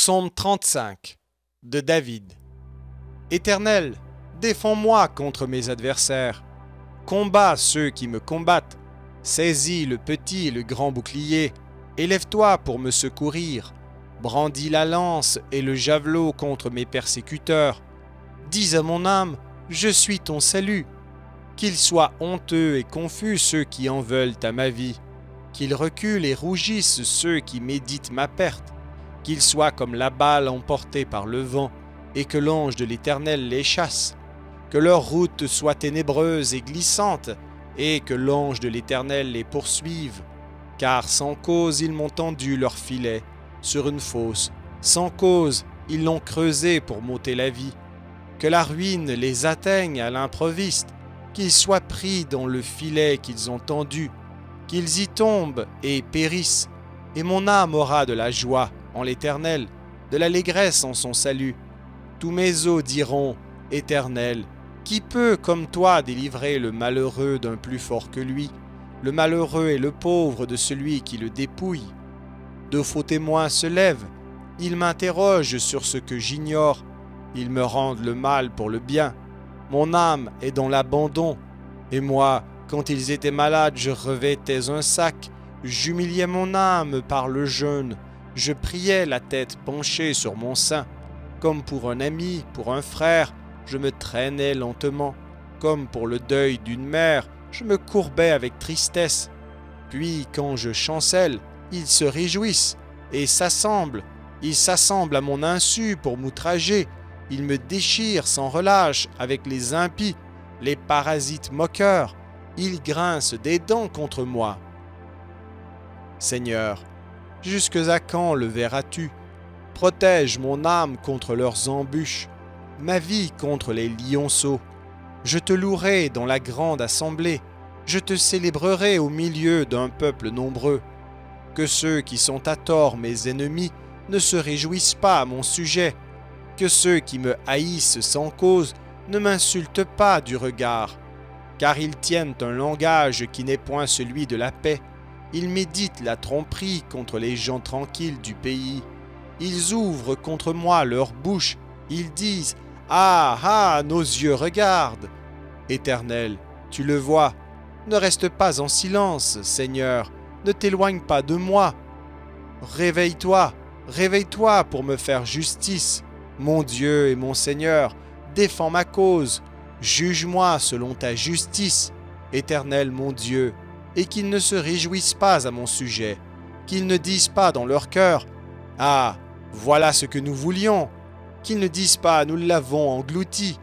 Psaume 35 de David. Éternel, défends-moi contre mes adversaires. Combats ceux qui me combattent. Saisis le petit et le grand bouclier. Élève-toi pour me secourir. Brandis la lance et le javelot contre mes persécuteurs. Dis à mon âme, je suis ton salut. Qu'ils soient honteux et confus ceux qui en veulent à ma vie. Qu'ils reculent et rougissent ceux qui méditent ma perte. Qu'ils soient comme la balle emportée par le vent, et que l'ange de l'Éternel les chasse. Que leur route soit ténébreuse et glissante, et que l'ange de l'Éternel les poursuive. Car sans cause ils m'ont tendu leur filet sur une fosse. Sans cause ils l'ont creusé pour m'ôter la vie. Que la ruine les atteigne à l'improviste, qu'ils soient pris dans le filet qu'ils ont tendu, qu'ils y tombent et périssent. Et mon âme aura de la joie en l'Éternel, de l'allégresse en son salut. Tous mes os diront, Éternel, qui peut comme toi délivrer le malheureux d'un plus fort que lui, le malheureux et le pauvre de celui qui le dépouille? De faux témoins se lèvent, ils m'interrogent sur ce que j'ignore, ils me rendent le mal pour le bien. Mon âme est dans l'abandon, et moi, quand ils étaient malades, je revêtais un sac, j'humiliais mon âme par le jeûne, je priais la tête penchée sur mon sein. Comme pour un ami, pour un frère, je me traînais lentement. Comme pour le deuil d'une mère, je me courbais avec tristesse. Puis, quand je chancelle, ils se réjouissent et s'assemblent. Ils s'assemblent à mon insu pour m'outrager. Ils me déchirent sans relâche avec les impies, les parasites moqueurs. Ils grincent des dents contre moi. Seigneur, jusque à quand le verras-tu? Protège mon âme contre leurs embûches, ma vie contre les lionceaux. Je te louerai dans la grande assemblée, je te célébrerai au milieu d'un peuple nombreux. Que ceux qui sont à tort mes ennemis ne se réjouissent pas à mon sujet, que ceux qui me haïssent sans cause ne m'insultent pas du regard, car ils tiennent un langage qui n'est point celui de la paix. Ils méditent la tromperie contre les gens tranquilles du pays. Ils ouvrent contre moi leur bouche. Ils disent « Ah, ah, nos yeux regardent !» Éternel, tu le vois. Ne reste pas en silence, Seigneur. Ne t'éloigne pas de moi. Réveille-toi, réveille-toi pour me faire justice. Mon Dieu et mon Seigneur, défends ma cause. Juge-moi selon ta justice, Éternel mon Dieu. Et qu'ils ne se réjouissent pas à mon sujet, qu'ils ne disent pas dans leur cœur « Ah, voilà ce que nous voulions », qu'ils ne disent pas « Nous l'avons englouti »,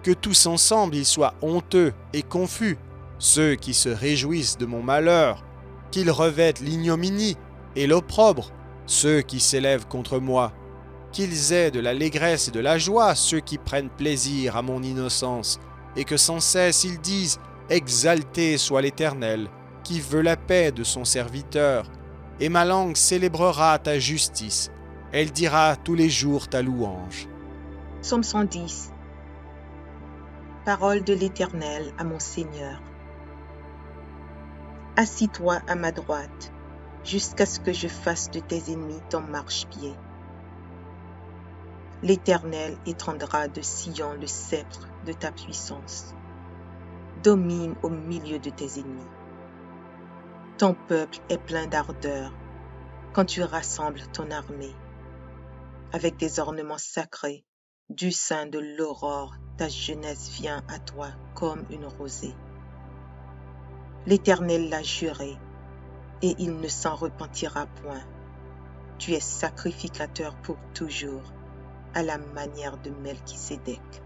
que tous ensemble ils soient honteux et confus, ceux qui se réjouissent de mon malheur, qu'ils revêtent l'ignominie et l'opprobre, ceux qui s'élèvent contre moi, qu'ils aient de l'allégresse et de la joie ceux qui prennent plaisir à mon innocence, et que sans cesse ils disent « Exalté soit l'Éternel, qui veut la paix de son serviteur, et ma langue célébrera ta justice, elle dira tous les jours ta louange. » Psaume 110. Parole de l'Éternel à mon Seigneur. Assis-toi à ma droite, jusqu'à ce que je fasse de tes ennemis ton marchepied. L'Éternel étendra de Sion le sceptre de ta puissance. Domine au milieu de tes ennemis. Ton peuple est plein d'ardeur quand tu rassembles ton armée. Avec des ornements sacrés, du sein de l'aurore, ta jeunesse vient à toi comme une rosée. L'Éternel l'a juré, et il ne s'en repentira point. Tu es sacrificateur pour toujours, à la manière de Melchisédek.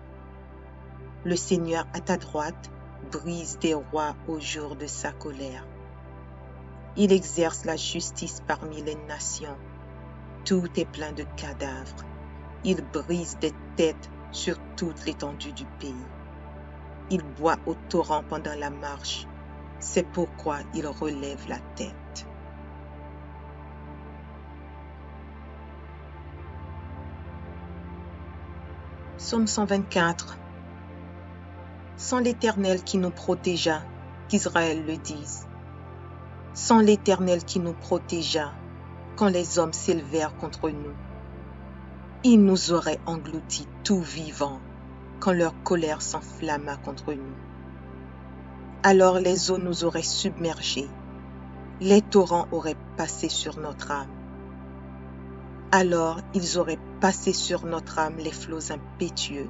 Le Seigneur à ta droite brise des rois au jour de sa colère. Il exerce la justice parmi les nations. Tout est plein de cadavres. Il brise des têtes sur toute l'étendue du pays. Il boit au torrent pendant la marche. C'est pourquoi il relève la tête. Psaume 124. Sans l'Éternel qui nous protégea, qu'Israël le dise. Sans l'Éternel qui nous protégea, quand les hommes s'élevèrent contre nous. Ils nous auraient engloutis tout vivants quand leur colère s'enflamma contre nous. Alors les eaux nous auraient submergés, les torrents auraient passé sur notre âme. Alors ils auraient passé sur notre âme les flots impétueux.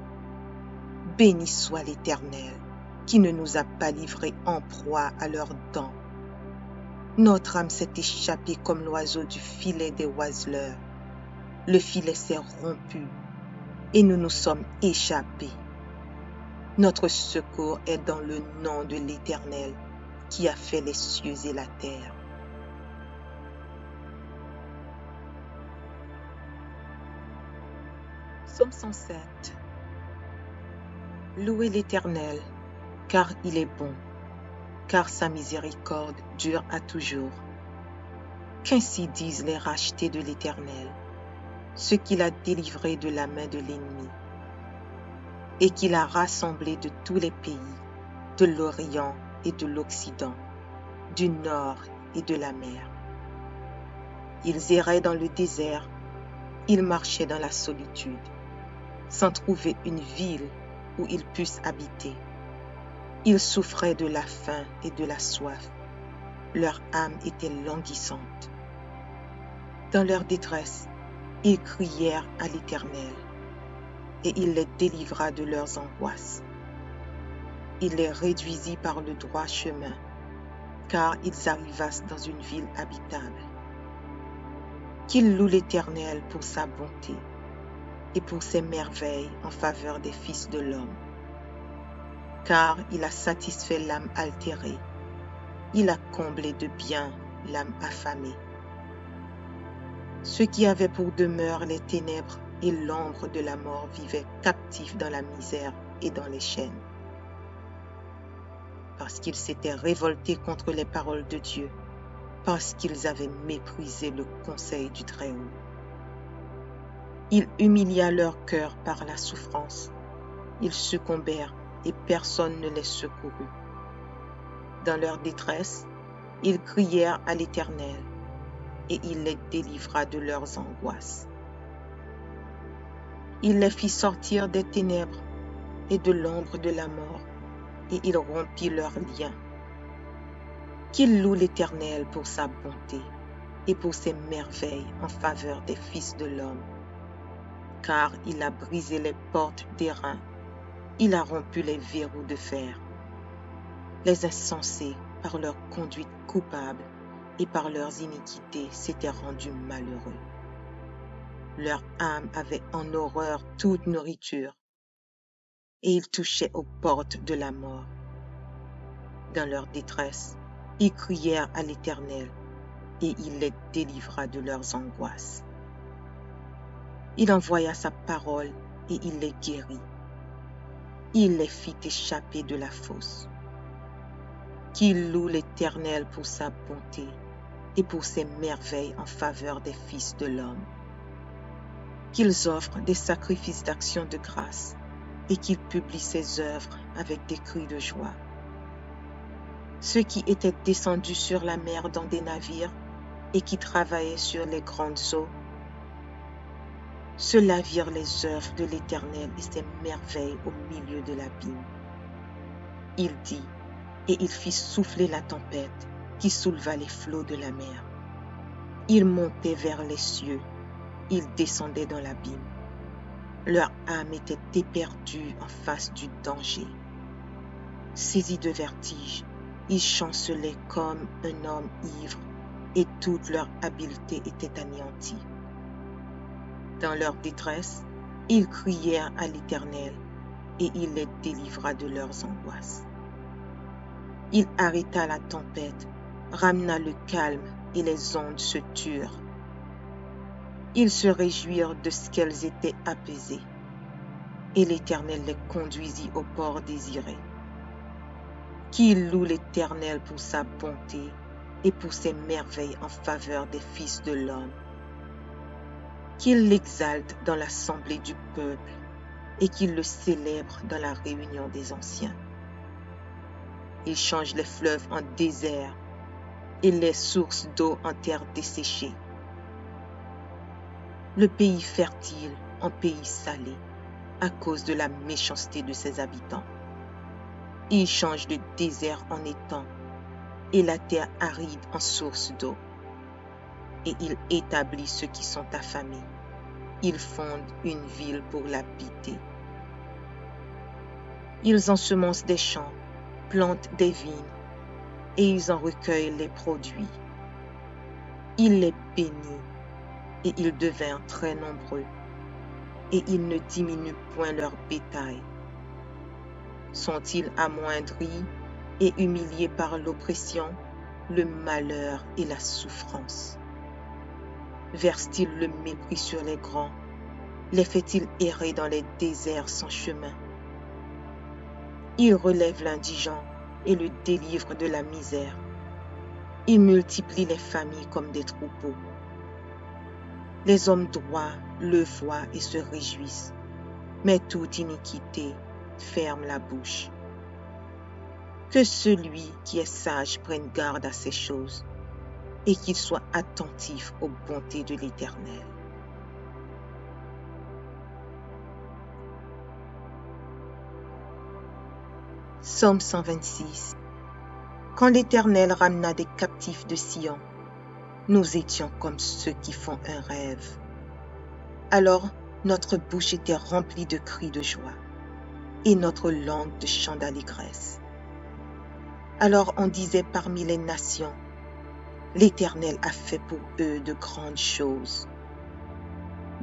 Béni soit l'Éternel, qui ne nous a pas livrés en proie à leurs dents. Notre âme s'est échappée comme l'oiseau du filet des oiseleurs. Le filet s'est rompu et nous nous sommes échappés. Notre secours est dans le nom de l'Éternel qui a fait les cieux et la terre. Psaume 107. Louez l'Éternel, car il est bon, car sa miséricorde dure à toujours. Qu'ainsi disent les rachetés de l'Éternel, ceux qu'il a délivrés de la main de l'ennemi, et qu'il a rassemblés de tous les pays, de l'Orient et de l'Occident, du Nord et de la mer. Ils erraient dans le désert, ils marchaient dans la solitude, sans trouver une ville où ils puissent habiter. Ils souffraient de la faim et de la soif, leur âme était languissante. Dans leur détresse, ils crièrent à l'Éternel, et il les délivra de leurs angoisses. Il les réduisit par le droit chemin, car ils arrivassent dans une ville habitable. Qu'ils louent l'Éternel pour sa bonté et pour ses merveilles en faveur des fils de l'homme. Car il a satisfait l'âme altérée, il a comblé de bien l'âme affamée. Ceux qui avaient pour demeure les ténèbres et l'ombre de la mort vivaient captifs dans la misère et dans les chaînes. Parce qu'ils s'étaient révoltés contre les paroles de Dieu, parce qu'ils avaient méprisé le conseil du Très-Haut. Il humilia leur cœur par la souffrance. Ils succombèrent et personne ne les secourut. Dans leur détresse, ils crièrent à l'Éternel, et il les délivra de leurs angoisses. Il les fit sortir des ténèbres et de l'ombre de la mort, et il rompit leurs liens. Qu'il loue l'Éternel pour sa bonté et pour ses merveilles en faveur des fils de l'homme. Car il a brisé les portes d'airain, il a rompu les verrous de fer. Les insensés, par leur conduite coupable et par leurs iniquités, s'étaient rendus malheureux. Leur âme avait en horreur toute nourriture, et ils touchaient aux portes de la mort. Dans leur détresse, ils crièrent à l'Éternel, et il les délivra de leurs angoisses. Il envoya sa parole, et il les guérit. Il les fit échapper de la fosse. Qu'il loue l'Éternel pour sa bonté et pour ses merveilles en faveur des fils de l'homme. Qu'ils offrent des sacrifices d'action de grâce et qu'ils publient ses œuvres avec des cris de joie. Ceux qui étaient descendus sur la mer dans des navires et qui travaillaient sur les grandes eaux, ceux-là virent les œuvres de l'Éternel et ses merveilles au milieu de l'abîme. Il dit, et il fit souffler la tempête qui souleva les flots de la mer. Ils montaient vers les cieux, ils descendaient dans l'abîme. Leur âme était éperdue en face du danger. Saisis de vertige, ils chancelaient comme un homme ivre, et toute leur habileté était anéantie. Dans leur détresse, ils crièrent à l'Éternel, et il les délivra de leurs angoisses. Il arrêta la tempête, ramena le calme, et les ondes se turent. Ils se réjouirent de ce qu'elles étaient apaisées, et l'Éternel les conduisit au port désiré. Qu'il loue l'Éternel pour sa bonté et pour ses merveilles en faveur des fils de l'homme. Qu'il l'exalte dans l'assemblée du peuple et qu'il le célèbre dans la réunion des anciens. Il change les fleuves en désert et les sources d'eau en terre desséchée. Le pays fertile en pays salé à cause de la méchanceté de ses habitants. Il change le désert en étang et la terre aride en source d'eau. Et il établit ceux qui sont affamés. Il fonde une ville pour l'habiter. Ils ensemencent des champs, plantent des vignes, et ils en recueillent les produits. Il les bénit, et ils devinrent très nombreux, et il ne diminue point leur bétail. Sont-ils amoindris et humiliés par l'oppression, le malheur et la souffrance? Verse-t-il le mépris sur les grands? Les fait-il errer dans les déserts sans chemin? Il relève l'indigent et le délivre de la misère. Il multiplie les familles comme des troupeaux. Les hommes droits le voient et se réjouissent, mais toute iniquité ferme la bouche. Que celui qui est sage prenne garde à ces choses et qu'il soit attentif aux bontés de l'Éternel. Psaume 126. Quand l'Éternel ramena des captifs de Sion, nous étions comme ceux qui font un rêve. Alors notre bouche était remplie de cris de joie et notre langue de chants d'allégresse. Alors on disait parmi les nations, l'Éternel a fait pour eux de grandes choses.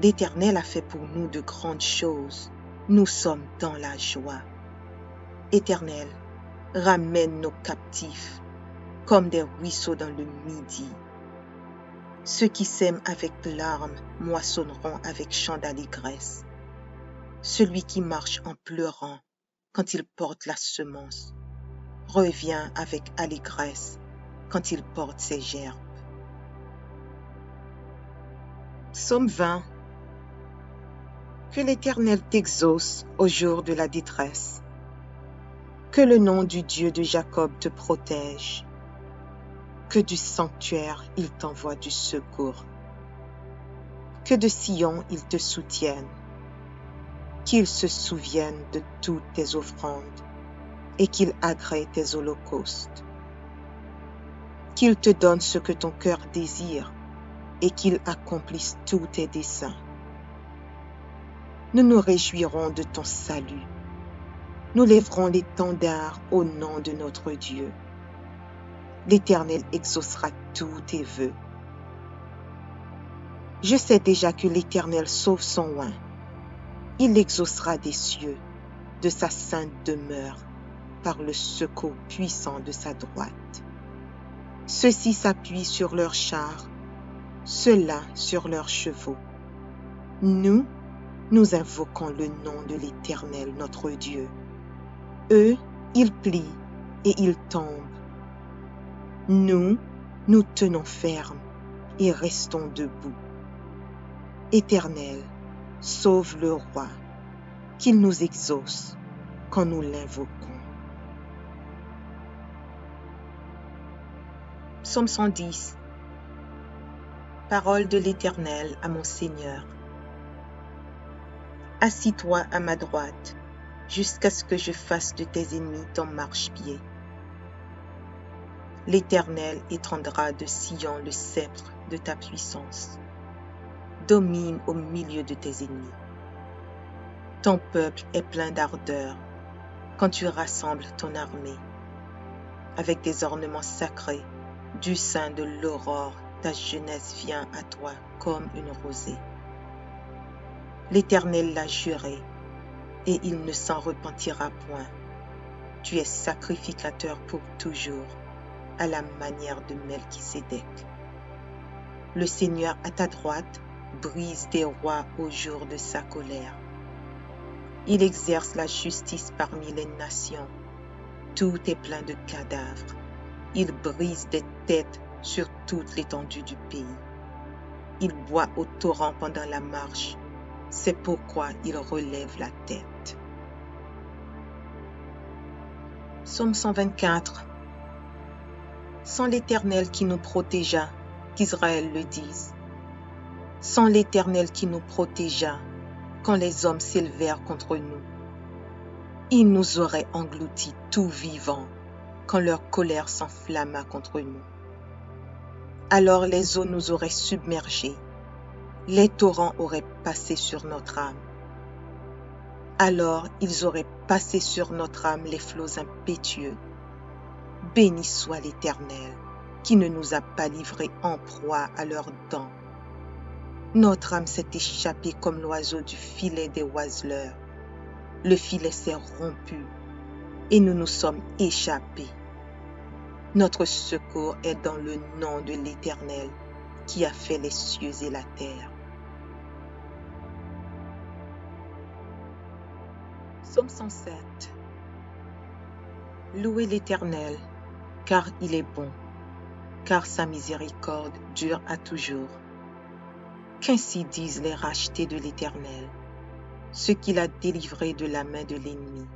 L'Éternel a fait pour nous de grandes choses. Nous sommes dans la joie. Éternel, ramène nos captifs comme des ruisseaux dans le midi. Ceux qui sèment avec larmes moissonneront avec chants d'allégresse. Celui qui marche en pleurant quand il porte la semence revient avec allégresse quand il porte ses gerbes. Psaume 20. Que l'Éternel t'exauce au jour de la détresse. Que le nom du Dieu de Jacob te protège. Que du sanctuaire il t'envoie du secours. Que de Sion il te soutienne. Qu'il se souvienne de toutes tes offrandes et qu'il agrée tes holocaustes. Qu'il te donne ce que ton cœur désire et qu'il accomplisse tous tes desseins. Nous nous réjouirons de ton salut. Nous lèverons l'étendard au nom de notre Dieu. L'Éternel exaucera tous tes vœux. Je sais déjà que l'Éternel sauve son oint. Il l'exaucera des cieux, de sa sainte demeure, par le secours puissant de sa droite. Ceux-ci s'appuient sur leurs chars, ceux-là sur leurs chevaux. Nous invoquons le nom de l'Éternel notre Dieu. Eux, ils plient et ils tombent. Nous tenons ferme et restons debout. Éternel, sauve le roi, qu'il nous exauce quand nous l'invoquons. Psaume 110. Parole de l'Éternel à mon Seigneur. Assis-toi à ma droite, jusqu'à ce que je fasse de tes ennemis ton marchepied. L'Éternel étendra de Sion le sceptre de ta puissance. Domine au milieu de tes ennemis. Ton peuple est plein d'ardeur quand tu rassembles ton armée. Avec des ornements sacrés, du sein de l'aurore, ta jeunesse vient à toi comme une rosée. L'Éternel l'a juré, et il ne s'en repentira point. Tu es sacrificateur pour toujours, à la manière de Melchisédek. Le Seigneur à ta droite brise des rois au jour de sa colère. Il exerce la justice parmi les nations. Tout est plein de cadavres. Il brise des têtes sur toute l'étendue du pays. Il boit au torrent pendant la marche. C'est pourquoi il relève la tête. Psaume 124. Sans l'Éternel qui nous protégea, qu'Israël le dise. Sans l'Éternel qui nous protégea, quand les hommes s'élevèrent contre nous. Ils nous auraient engloutis tout vivants quand leur colère s'enflamma contre nous. Alors les eaux nous auraient submergés, les torrents auraient passé sur notre âme. Alors ils auraient passé sur notre âme les flots impétueux. Béni soit l'Éternel, qui ne nous a pas livrés en proie à leurs dents. Notre âme s'est échappée comme l'oiseau du filet des oiseleurs. Le filet s'est rompu et nous nous sommes échappés. Notre secours est dans le nom de l'Éternel qui a fait les cieux et la terre. Psaume 107. Louez l'Éternel, car il est bon, car sa miséricorde dure à toujours. Qu'ainsi disent les rachetés de l'Éternel, ceux qu'il a délivrés de la main de l'ennemi,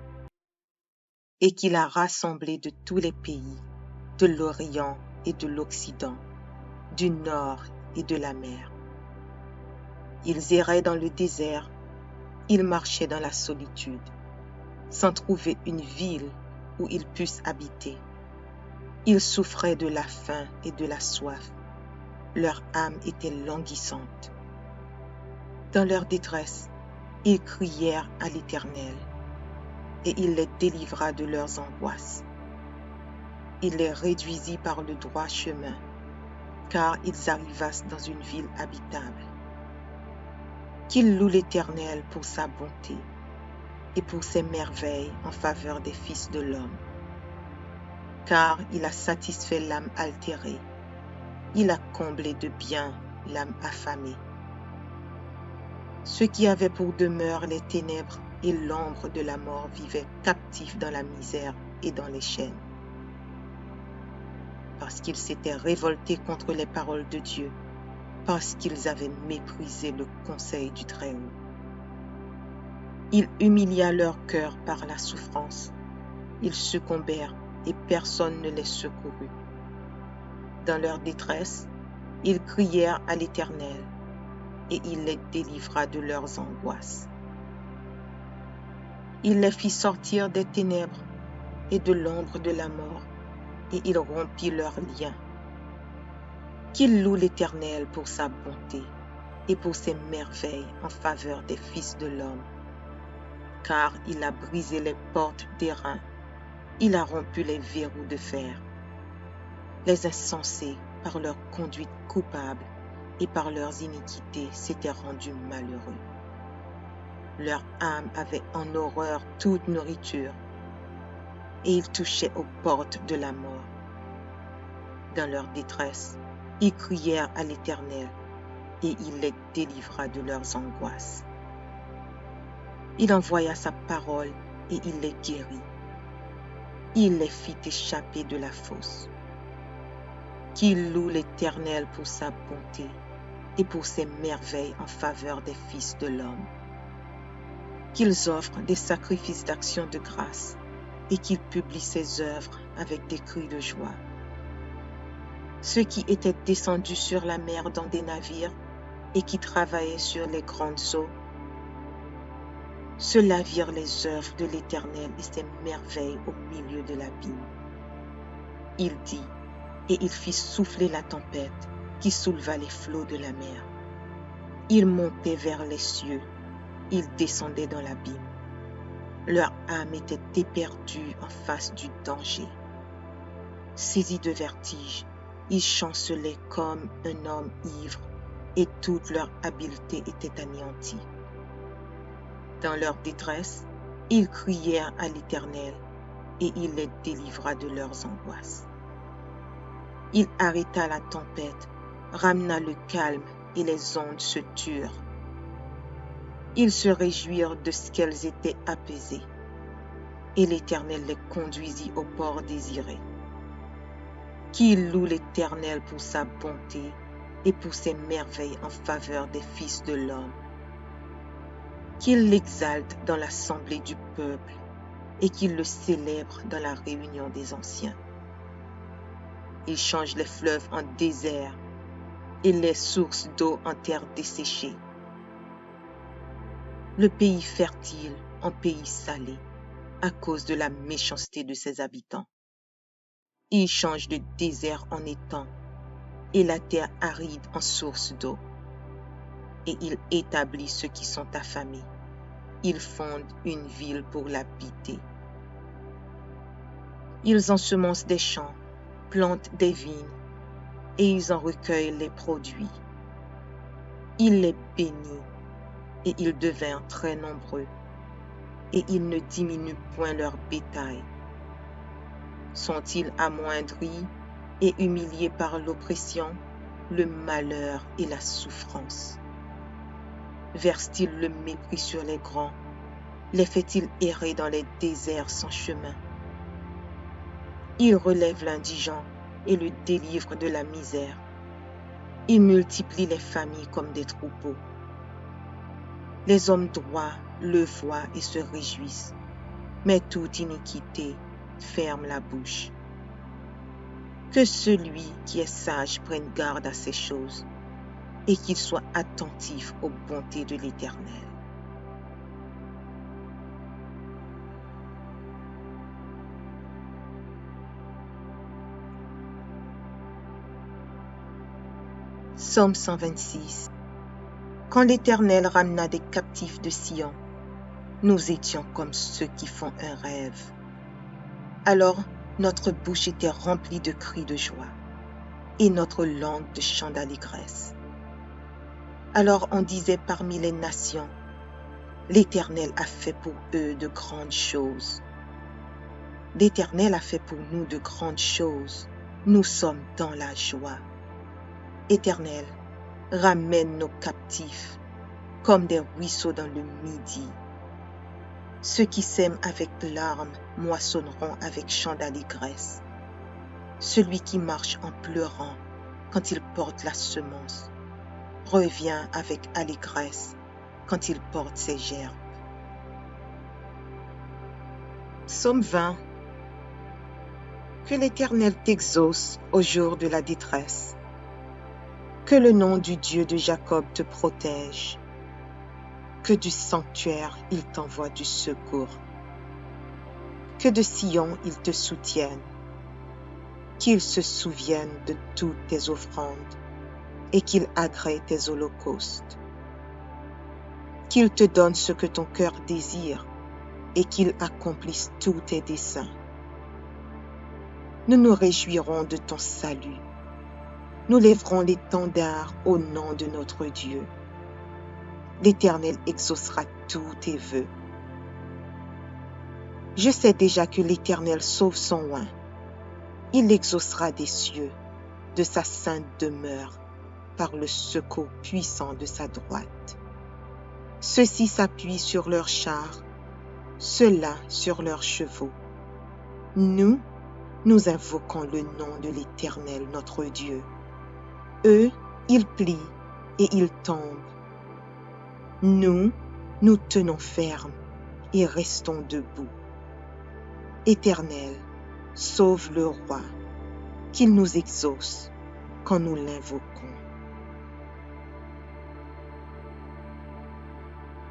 et qu'il a rassemblés de tous les pays, de l'Orient et de l'Occident, du Nord et de la mer. Ils erraient dans le désert, ils marchaient dans la solitude, sans trouver une ville où ils puissent habiter. Ils souffraient de la faim et de la soif. Leur âme était languissante. Dans leur détresse, ils crièrent à l'Éternel, et il les délivra de leurs angoisses. Il les réduisit par le droit chemin, car ils arrivassent dans une ville habitable. Qu'ils louent l'Éternel pour sa bonté et pour ses merveilles en faveur des fils de l'homme. Car il a satisfait l'âme altérée, il a comblé de bien l'âme affamée. Ceux qui avaient pour demeure les ténèbres et l'ombre de la mort vivaient captifs dans la misère et dans les chaînes. Parce qu'ils s'étaient révoltés contre les paroles de Dieu, parce qu'ils avaient méprisé le conseil du Très-Haut. Il humilia leur cœur par la souffrance. Ils succombèrent et personne ne les secourut. Dans leur détresse, ils crièrent à l'Éternel, et il les délivra de leurs angoisses. Il les fit sortir des ténèbres et de l'ombre de la mort, et il rompit leurs liens. Qu'il loue l'Éternel pour sa bonté et pour ses merveilles en faveur des fils de l'homme. Car il a brisé les portes d'airain, il a rompu les verrous de fer. Les insensés, par leur conduite coupable et par leurs iniquités, s'étaient rendus malheureux. Leur âme avait en horreur toute nourriture, et ils touchaient aux portes de la mort. Dans leur détresse, ils crièrent à l'Éternel, et il les délivra de leurs angoisses. Il envoya sa parole, et il les guérit. Il les fit échapper de la fosse. Qu'il loue l'Éternel pour sa bonté et pour ses merveilles en faveur des fils de l'homme. Qu'ils offrent des sacrifices d'action de grâce et qu'ils publient ses œuvres avec des cris de joie. Ceux qui étaient descendus sur la mer dans des navires et qui travaillaient sur les grandes eaux, ceux-là virent les œuvres de l'Éternel et ses merveilles au milieu de l'abîme. Il dit, et il fit souffler la tempête qui souleva les flots de la mer. Ils montaient vers les cieux, ils descendaient dans l'abîme. Leur âme était éperdue en face du danger. Saisis de vertige, ils chancelaient comme un homme ivre, et toute leur habileté était anéantie. Dans leur détresse, ils crièrent à l'Éternel, et il les délivra de leurs angoisses. Il arrêta la tempête, ramena le calme, et les ondes se turent. Ils se réjouirent de ce qu'elles étaient apaisées, et l'Éternel les conduisit au port désiré. Qu'il loue l'Éternel pour sa bonté et pour ses merveilles en faveur des fils de l'homme. Qu'il l'exalte dans l'assemblée du peuple et qu'il le célèbre dans la réunion des anciens. Il change les fleuves en désert et les sources d'eau en terre desséchée. le pays fertile en pays salé à cause de la méchanceté de ses habitants. Il change le désert en étang et la terre aride en source d'eau. Et il établit ceux qui sont affamés. Il fonde une ville pour l'habiter. Ils ensemencent des champs, plantent des vignes, et ils en recueillent les produits. Il les bénit, et ils devinrent très nombreux, et il ne diminue point leur bétail. Sont-ils amoindris et humiliés par l'oppression, le malheur et la souffrance? Verse-t-il le mépris sur les grands? Les fait-il errer dans les déserts sans chemin? Il relève l'indigent et le délivre de la misère. Il multiplie les familles comme des troupeaux. Les hommes droits le voient et se réjouissent, mais toute iniquité ferme la bouche. Que celui qui est sage prenne garde à ces choses et qu'il soit attentif aux bontés de l'Éternel. Psaume 126. Quand l'Éternel ramena des captifs de Sion, nous étions comme ceux qui font un rêve. Alors notre bouche était remplie de cris de joie et notre langue de chants d'allégresse. Alors on disait parmi les nations, l'Éternel a fait pour eux de grandes choses. L'Éternel a fait pour nous de grandes choses. Nous sommes dans la joie. Éternel, ramène nos captifs comme des ruisseaux dans le midi. Ceux qui sèment avec larmes moissonneront avec chants d'allégresse. Celui qui marche en pleurant quand il porte la semence revient avec allégresse quand il porte ses gerbes. Psaume 20. Que l'Éternel t'exauce au jour de la détresse. Que le nom du Dieu de Jacob te protège. Que du sanctuaire il t'envoie du secours. Que de Sion il te soutienne. Qu'il se souvienne de toutes tes offrandes et qu'il agrée tes holocaustes. Qu'il te donne ce que ton cœur désire et qu'il accomplisse tous tes desseins. Nous nous réjouirons de ton salut. Nous lèverons l'étendard au nom de notre Dieu. L'Éternel exaucera tous tes vœux. Je sais déjà que l'Éternel sauve son oint. Il l'exaucera des cieux, de sa sainte demeure, par le secours puissant de sa droite. Ceux-ci s'appuient sur leurs chars, ceux-là sur leurs chevaux. Nous invoquons le nom de l'Éternel notre Dieu. Eux, ils plient et ils tombent. Nous tenons ferme et restons debout. Éternel, sauve le roi, qu'il nous exauce quand nous l'invoquons.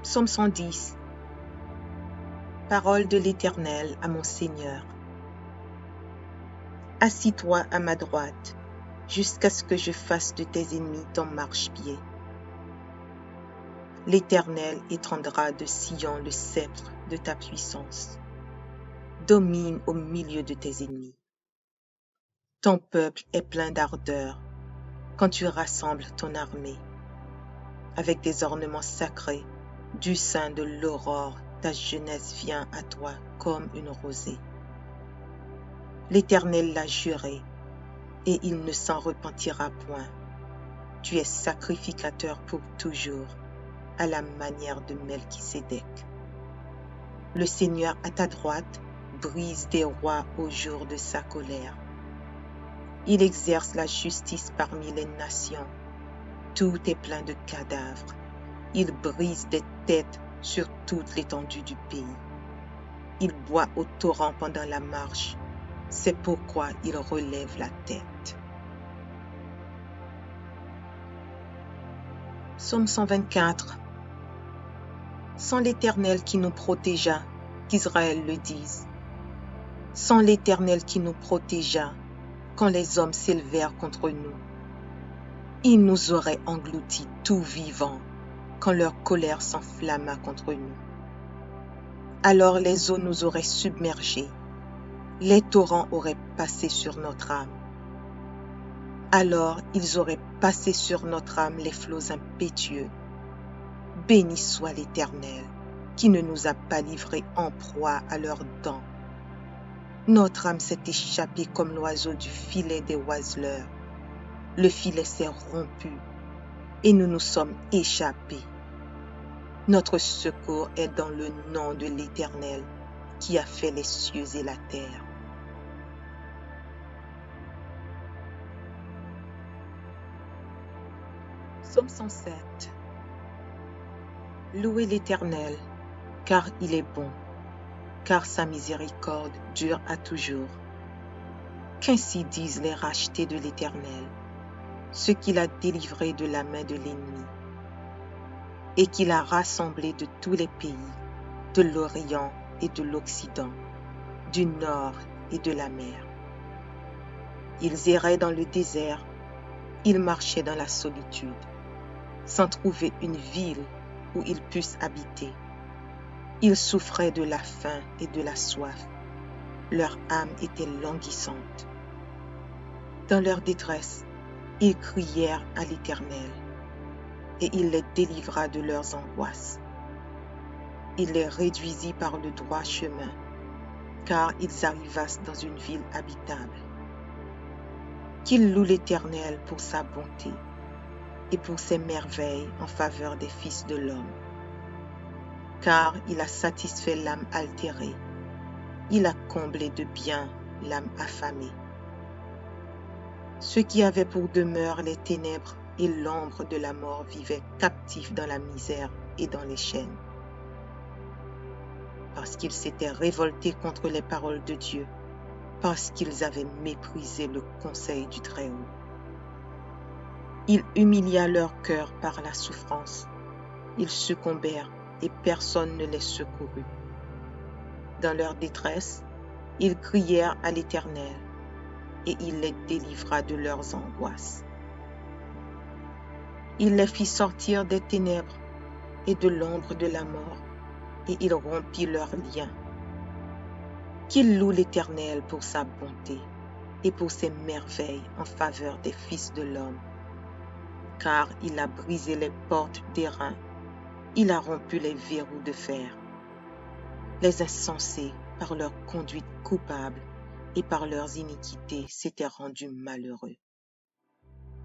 Psaume 110. Parole de l'Éternel à mon Seigneur. Assis-toi à ma droite, jusqu'à ce que je fasse de tes ennemis ton marchepied. L'Éternel étendra de Sion le sceptre de ta puissance. Domine au milieu de tes ennemis. Ton peuple est plein d'ardeur quand tu rassembles ton armée. Avec des ornements sacrés, du sein de l'aurore, ta jeunesse vient à toi comme une rosée. L'Éternel l'a juré, et il ne s'en repentira point. Tu es sacrificateur pour toujours, à la manière de Melchisédek. Le Seigneur à ta droite brise des rois au jour de sa colère. Il exerce la justice parmi les nations. Tout est plein de cadavres. Il brise des têtes sur toute l'étendue du pays. Il boit au torrent pendant la marche. C'est pourquoi il relève la tête. Psaume 124. sans l'Éternel qui nous protégea, qu'Israël le dise. Sans l'Éternel qui nous protégea, quand les hommes s'élevèrent contre nous, ils nous auraient engloutis tout vivants, quand leur colère s'enflamma contre nous. Alors les eaux nous auraient submergés, les torrents auraient passé sur notre âme. Alors ils auraient passé sur notre âme les flots impétueux. Béni soit l'Éternel, qui ne nous a pas livrés en proie à leurs dents. Notre âme s'est échappée comme l'oiseau du filet des oiseleurs. Le filet s'est rompu, et nous nous sommes échappés. Notre secours est dans le nom de l'Éternel, qui a fait les cieux et la terre. Psaume 107. Louez l'Éternel, car il est bon, car sa miséricorde dure à toujours. Qu'ainsi disent les rachetés de l'Éternel, ceux qu'il a délivrés de la main de l'ennemi, et qu'il a rassemblés de tous les pays, de l'Orient et de l'Occident, du Nord et de la mer. Ils erraient dans le désert, ils marchaient dans la solitude, sans trouver une ville où ils puissent habiter. Ils souffraient de la faim et de la soif. Leur âme était languissante. Dans leur détresse, ils crièrent à l'Éternel, et il les délivra de leurs angoisses. Il les réduisit par le droit chemin, car ils arrivassent dans une ville habitable. Qu'ils louent l'Éternel pour sa bonté et pour ses merveilles en faveur des fils de l'homme. Car il a satisfait l'âme altérée, il a comblé de bien l'âme affamée. Ceux qui avaient pour demeure les ténèbres et l'ombre de la mort vivaient captifs dans la misère et dans les chaînes. Parce qu'ils s'étaient révoltés contre les paroles de Dieu, parce qu'ils avaient méprisé le conseil du Très-Haut. Il humilia leur cœur par la souffrance. Ils succombèrent et personne ne les secourut. Dans leur détresse, ils crièrent à l'Éternel, et il les délivra de leurs angoisses. Il les fit sortir des ténèbres et de l'ombre de la mort, et il rompit leurs liens. Qu'il loue l'Éternel pour sa bonté et pour ses merveilles en faveur des fils de l'homme. Car il a brisé les portes d'airain, il a rompu les verrous de fer. Les insensés, par leur conduite coupable et par leurs iniquités, s'étaient rendus malheureux.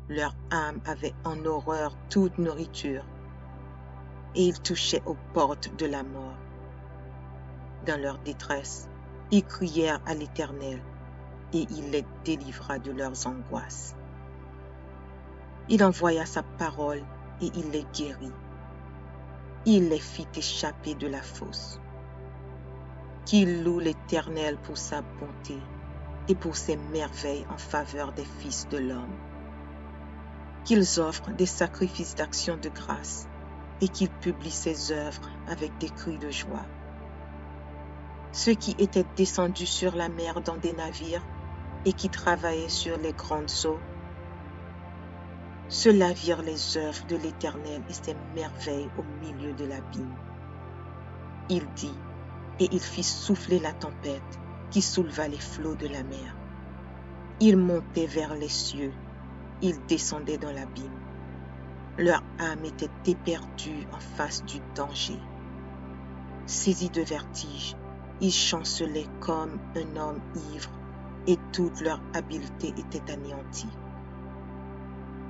Leur âme avait en horreur toute nourriture, et ils touchaient aux portes de la mort. Dans leur détresse, ils crièrent à l'Éternel, et il les délivra de leurs angoisses. Il envoya sa parole, et il les guérit. Il les fit échapper de la fosse. Qu'il loue l'Éternel pour sa bonté et pour ses merveilles en faveur des fils de l'homme. Qu'ils offrent des sacrifices d'action de grâce et qu'ils publient ses œuvres avec des cris de joie. Ceux qui étaient descendus sur la mer dans des navires et qui travaillaient sur les grandes eaux, ceux-là virent les œuvres de l'Éternel et ses merveilles au milieu de l'abîme. Il dit, et il fit souffler la tempête qui souleva les flots de la mer. Ils montaient vers les cieux, ils descendaient dans l'abîme. Leur âme était éperdue en face du danger. Saisis de vertige, ils chancelaient comme un homme ivre, et toute leur habileté était anéantie.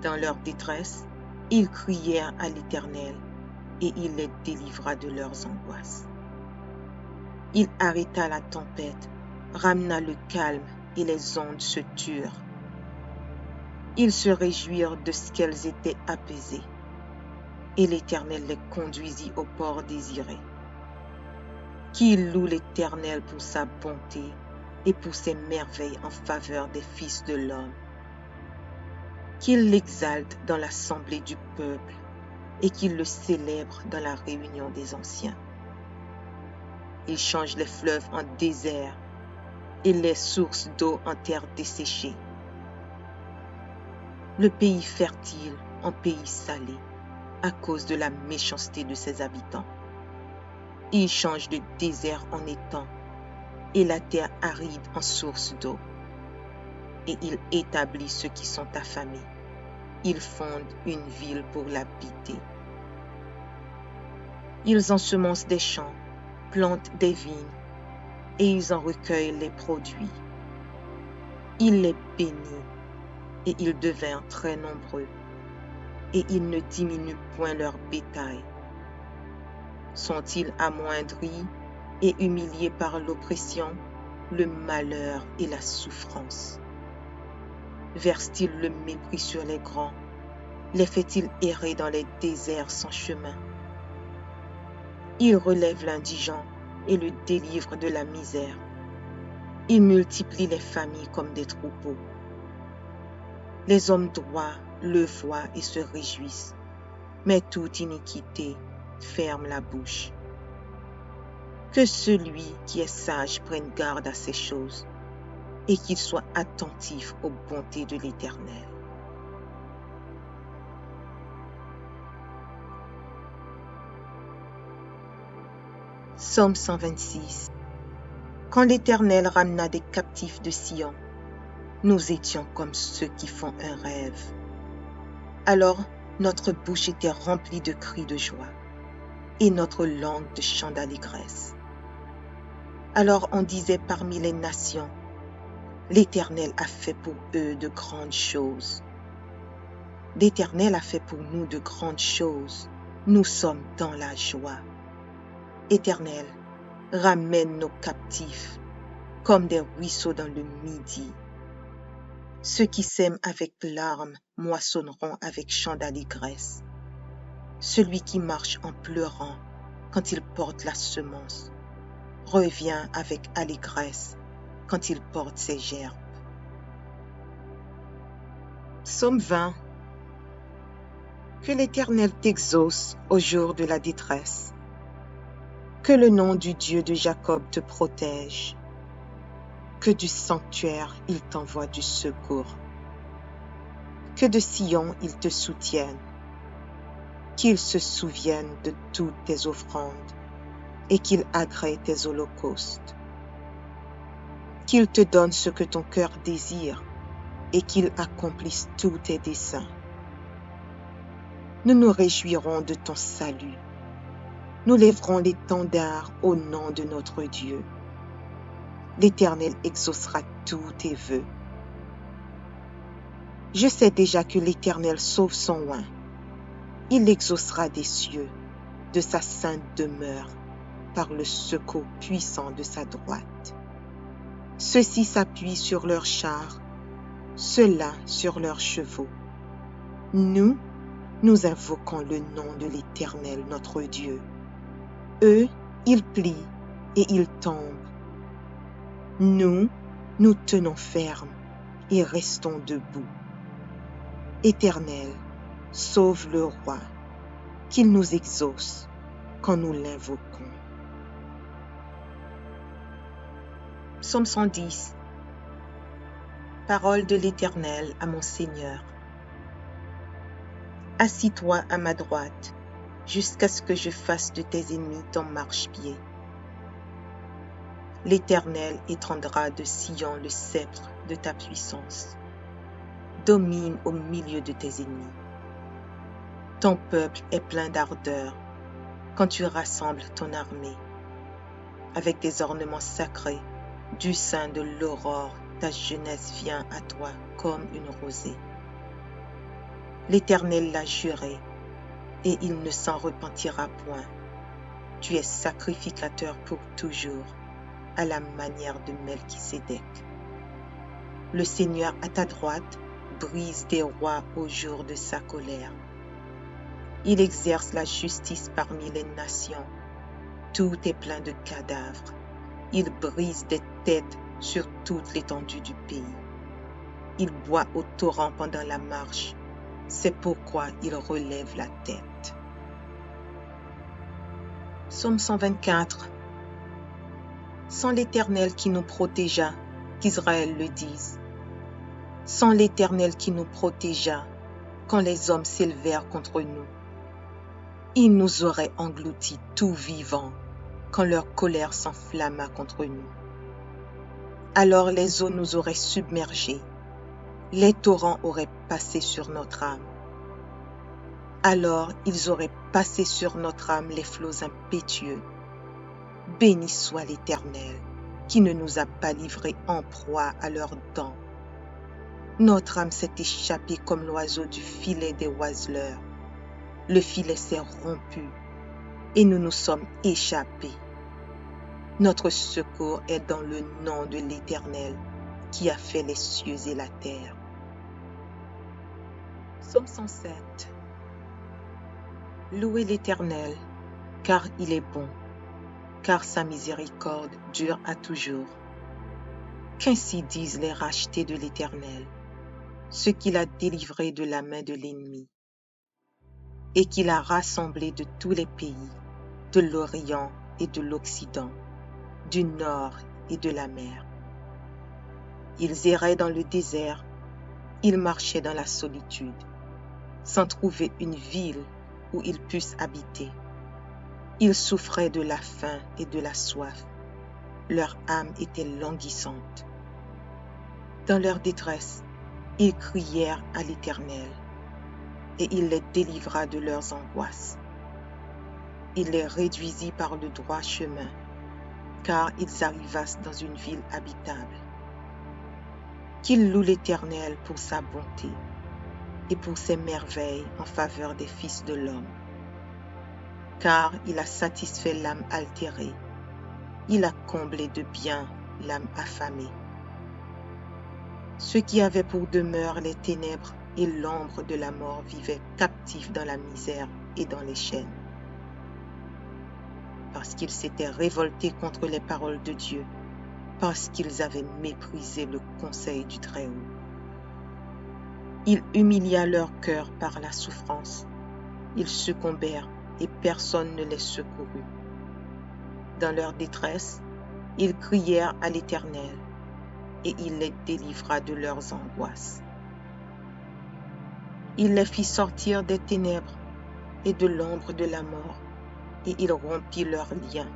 Dans leur détresse, ils crièrent à l'Éternel, et il les délivra de leurs angoisses. Il arrêta la tempête, ramena le calme, et les ondes se turent. Ils se réjouirent de ce qu'elles étaient apaisées, et l'Éternel les conduisit au port désiré. Qu'il loue l'Éternel pour sa bonté et pour ses merveilles en faveur des fils de l'homme. Qu'il l'exalte dans l'assemblée du peuple et qu'il le célèbre dans la réunion des anciens. Il change les fleuves en désert et les sources d'eau en terre desséchée. Le pays fertile en pays salé à cause de la méchanceté de ses habitants. Il change le désert en étang et la terre aride en source d'eau. Et il établit ceux qui sont affamés. Il fonde une ville pour l'habiter. Ils ensemencent des champs, plantent des vignes, et ils en recueillent les produits. Il les bénit, et ils devinrent très nombreux, et il ne diminue point leur bétail. Sont-ils amoindris et humiliés par l'oppression, le malheur et la souffrance? Verse-t-il le mépris sur les grands? Les fait-il errer dans les déserts sans chemin? Il relève l'indigent et le délivre de la misère. Il multiplie les familles comme des troupeaux. Les hommes droits le voient et se réjouissent, mais toute iniquité ferme la bouche. Que celui qui est sage prenne garde à ces choses et qu'il soit attentif aux bontés de l'Éternel. Psaume 126. Quand l'Éternel ramena des captifs de Sion, nous étions comme ceux qui font un rêve. Alors notre bouche était remplie de cris de joie et notre langue de chants d'allégresse. Alors on disait parmi les nations, l'Éternel a fait pour eux de grandes choses. L'Éternel a fait pour nous de grandes choses. Nous sommes dans la joie. Éternel, ramène nos captifs comme des ruisseaux dans le midi. Ceux qui sèment avec larmes moissonneront avec chants d'allégresse. Celui qui marche en pleurant quand il porte la semence revient avec allégresse quand il porte ses gerbes. Psaume 20. Que l'Éternel t'exauce au jour de la détresse. Que le nom du Dieu de Jacob te protège. Que du sanctuaire il t'envoie du secours. Que de Sion il te soutienne. Qu'il se souvienne de toutes tes offrandes et qu'il agrée tes holocaustes. Qu'il te donne ce que ton cœur désire et qu'il accomplisse tous tes desseins. Nous nous réjouirons de ton salut. Nous lèverons l'étendard au nom de notre Dieu. L'Éternel exaucera tous tes vœux. Je sais déjà que l'Éternel sauve son oint. Il l'exaucera des cieux, de sa sainte demeure, par le secours puissant de sa droite. Ceux-ci s'appuient sur leurs chars, ceux-là sur leurs chevaux. Nous invoquons le nom de l'Éternel notre Dieu. Eux, ils plient et ils tombent. Nous tenons ferme et restons debout. Éternel, sauve le roi, qu'il nous exauce quand nous l'invoquons. Psaume 110. Parole de l'Éternel à mon Seigneur. Assis-toi à ma droite, jusqu'à ce que je fasse de tes ennemis ton marchepied. L'Éternel étendra de Sion le sceptre de ta puissance. Domine au milieu de tes ennemis. Ton peuple est plein d'ardeur quand tu rassembles ton armée. Avec des ornements sacrés, du sein de l'aurore, ta jeunesse vient à toi comme une rosée. L'Éternel l'a juré, et il ne s'en repentira point. Tu es sacrificateur pour toujours, à la manière de Melchisédek. Le Seigneur à ta droite brise des rois au jour de sa colère. Il exerce la justice parmi les nations. Tout est plein de cadavres. Il brise des têtes sur toute l'étendue du pays. Il boit au torrent pendant la marche. C'est pourquoi il relève la tête. Psaume 124. Sans l'Éternel qui nous protégea, qu'Israël le dise. Sans l'Éternel qui nous protégea, quand les hommes s'élevèrent contre nous. Il nous aurait engloutis tout vivants, quand leur colère s'enflamma contre nous. Alors les eaux nous auraient submergés, les torrents auraient passé sur notre âme. Alors ils auraient passé sur notre âme les flots impétueux. Béni soit l'Éternel, qui ne nous a pas livrés en proie à leurs dents. Notre âme s'est échappée comme l'oiseau du filet des oiseleurs. Le filet s'est rompu, et nous nous sommes échappés. Notre secours est dans le nom de l'Éternel, qui a fait les cieux et la terre. Psaume 107. Louez l'Éternel, car il est bon, car sa miséricorde dure à toujours. Qu'ainsi disent les rachetés de l'Éternel, ceux qu'il a délivrés de la main de l'ennemi, et qu'il a rassemblés de tous les pays, de l'Orient et de l'Occident, du Nord et de la mer. Ils erraient dans le désert, ils marchaient dans la solitude, sans trouver une ville où ils puissent habiter. Ils souffraient de la faim et de la soif. Leur âme était languissante. Dans leur détresse, ils crièrent à l'Éternel, et il les délivra de leurs angoisses. Il les réduisit par le droit chemin, car ils arrivassent dans une ville habitable. Qu'ils louent l'Éternel pour sa bonté et pour ses merveilles en faveur des fils de l'homme. Car il a satisfait l'âme altérée, il a comblé de bien l'âme affamée. Ceux qui avaient pour demeure les ténèbres et l'ombre de la mort vivaient captifs dans la misère et dans les chaînes. Parce qu'ils s'étaient révoltés contre les paroles de Dieu, parce qu'ils avaient méprisé le conseil du Très-Haut. Il humilia leur cœur par la souffrance. Ils succombèrent et personne ne les secourut. Dans leur détresse, ils crièrent à l'Éternel, et il les délivra de leurs angoisses. Il les fit sortir des ténèbres et de l'ombre de la mort, et il rompit leurs liens.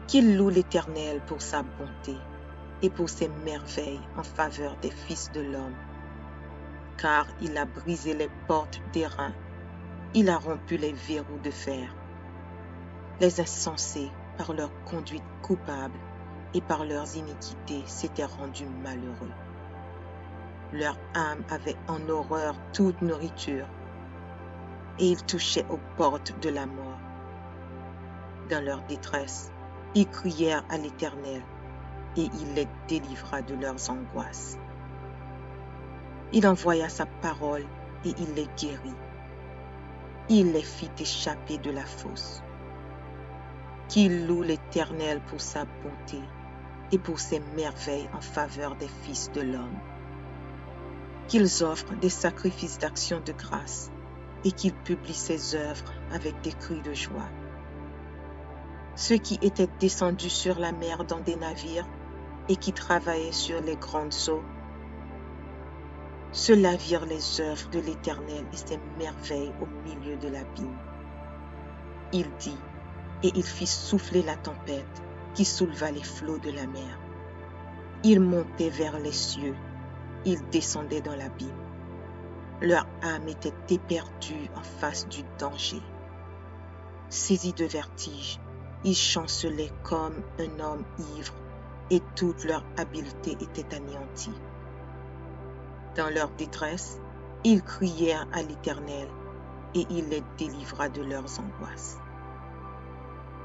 Qu'ils louent l'Éternel pour sa bonté et pour ses merveilles en faveur des fils de l'homme. Car il a brisé les portes d'airain, il a rompu les verrous de fer. Les insensés, par leur conduite coupable et par leurs iniquités, s'étaient rendus malheureux. Leur âme avait en horreur toute nourriture, et ils touchaient aux portes de la mort. Dans leur détresse, ils crièrent à l'Éternel, et il les délivra de leurs angoisses. Il envoya sa parole, et il les guérit. Il les fit échapper de la fosse. Qu'ils louent l'Éternel pour sa bonté et pour ses merveilles en faveur des fils de l'homme. Qu'ils offrent des sacrifices d'action de grâce et qu'ils publient ses œuvres avec des cris de joie. Ceux qui étaient descendus sur la mer dans des navires et qui travaillaient sur les grandes eaux, ceux-là virent les œuvres de l'Éternel et ses merveilles au milieu de l'abîme. Il dit, et il fit souffler la tempête qui souleva les flots de la mer. Ils montaient vers les cieux, ils descendaient dans l'abîme. Leur âme était éperdue en face du danger. Saisis de vertige, ils chancelaient comme un homme ivre, et toute leur habileté était anéantie. Dans leur détresse, ils crièrent à l'Éternel, et il les délivra de leurs angoisses.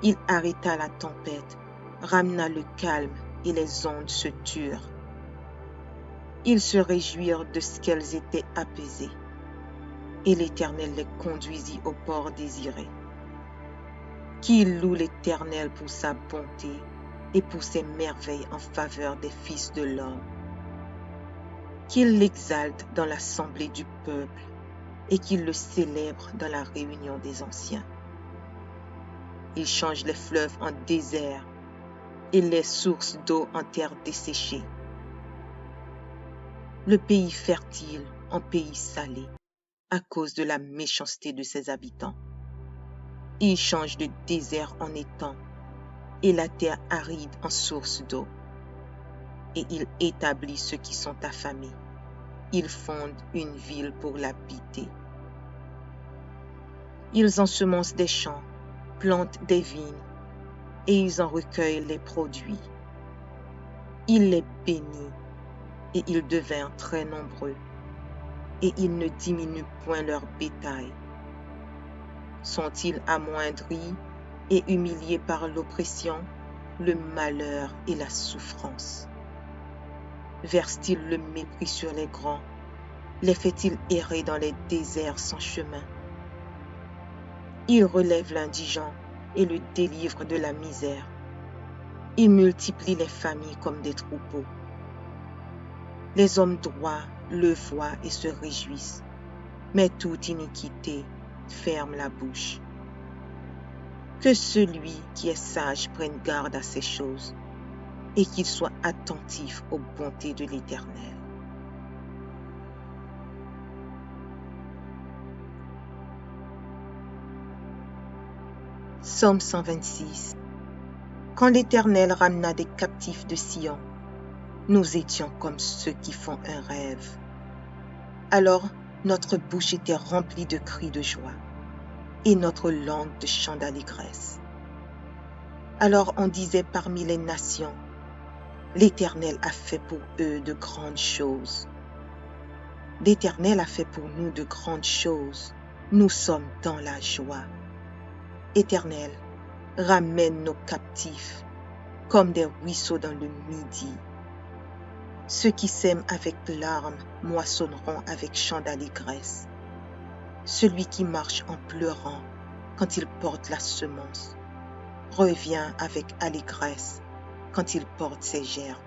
Il arrêta la tempête, ramena le calme, et les ondes se turent. Ils se réjouirent de ce qu'elles étaient apaisées, et l'Éternel les conduisit au port désiré. Qu'ils louent l'Éternel pour sa bonté et pour ses merveilles en faveur des fils de l'homme. Qu'ils l'exaltent dans l'assemblée du peuple et qu'ils le célèbrent dans la réunion des anciens. il change les fleuves en désert et les sources d'eau en terre desséchée. Le pays fertile en pays salé à cause de la méchanceté de ses habitants. Il change le désert en étang et la terre aride en source d'eau. Et il établit ceux qui sont affamés. Il fonde une ville pour l'habiter. Ils ensemencent des champs, plantent des vignes, et ils en recueillent les produits. Il les bénit, et ils devinrent très nombreux, et il ne diminue point leur bétail. Sont-ils amoindris et humiliés par l'oppression, le malheur et la souffrance? Verse-t-il le mépris sur les grands? Les fait-il errer dans les déserts sans chemin? Il relève l'indigent et le délivre de la misère. Il multiplie les familles comme des troupeaux. Les hommes droits le voient et se réjouissent, mais toute iniquité ferme la bouche. Que celui qui est sage prenne garde à ces choses et qu'il soit attentif aux bontés de l'Éternel. Psaume 126. Quand l'Éternel ramena des captifs de Sion, nous étions comme ceux qui font un rêve. Alors notre bouche était remplie de cris de joie et notre langue de chants d'allégresse. Alors on disait parmi les nations, l'Éternel a fait pour eux de grandes choses. L'Éternel a fait pour nous de grandes choses. Nous sommes dans la joie. Éternel, ramène nos captifs comme des ruisseaux dans le midi. Ceux qui sèment avec larmes moissonneront avec chants d'allégresse. Celui qui marche en pleurant quand il porte la semence revient avec allégresse quand il porte ses gerbes.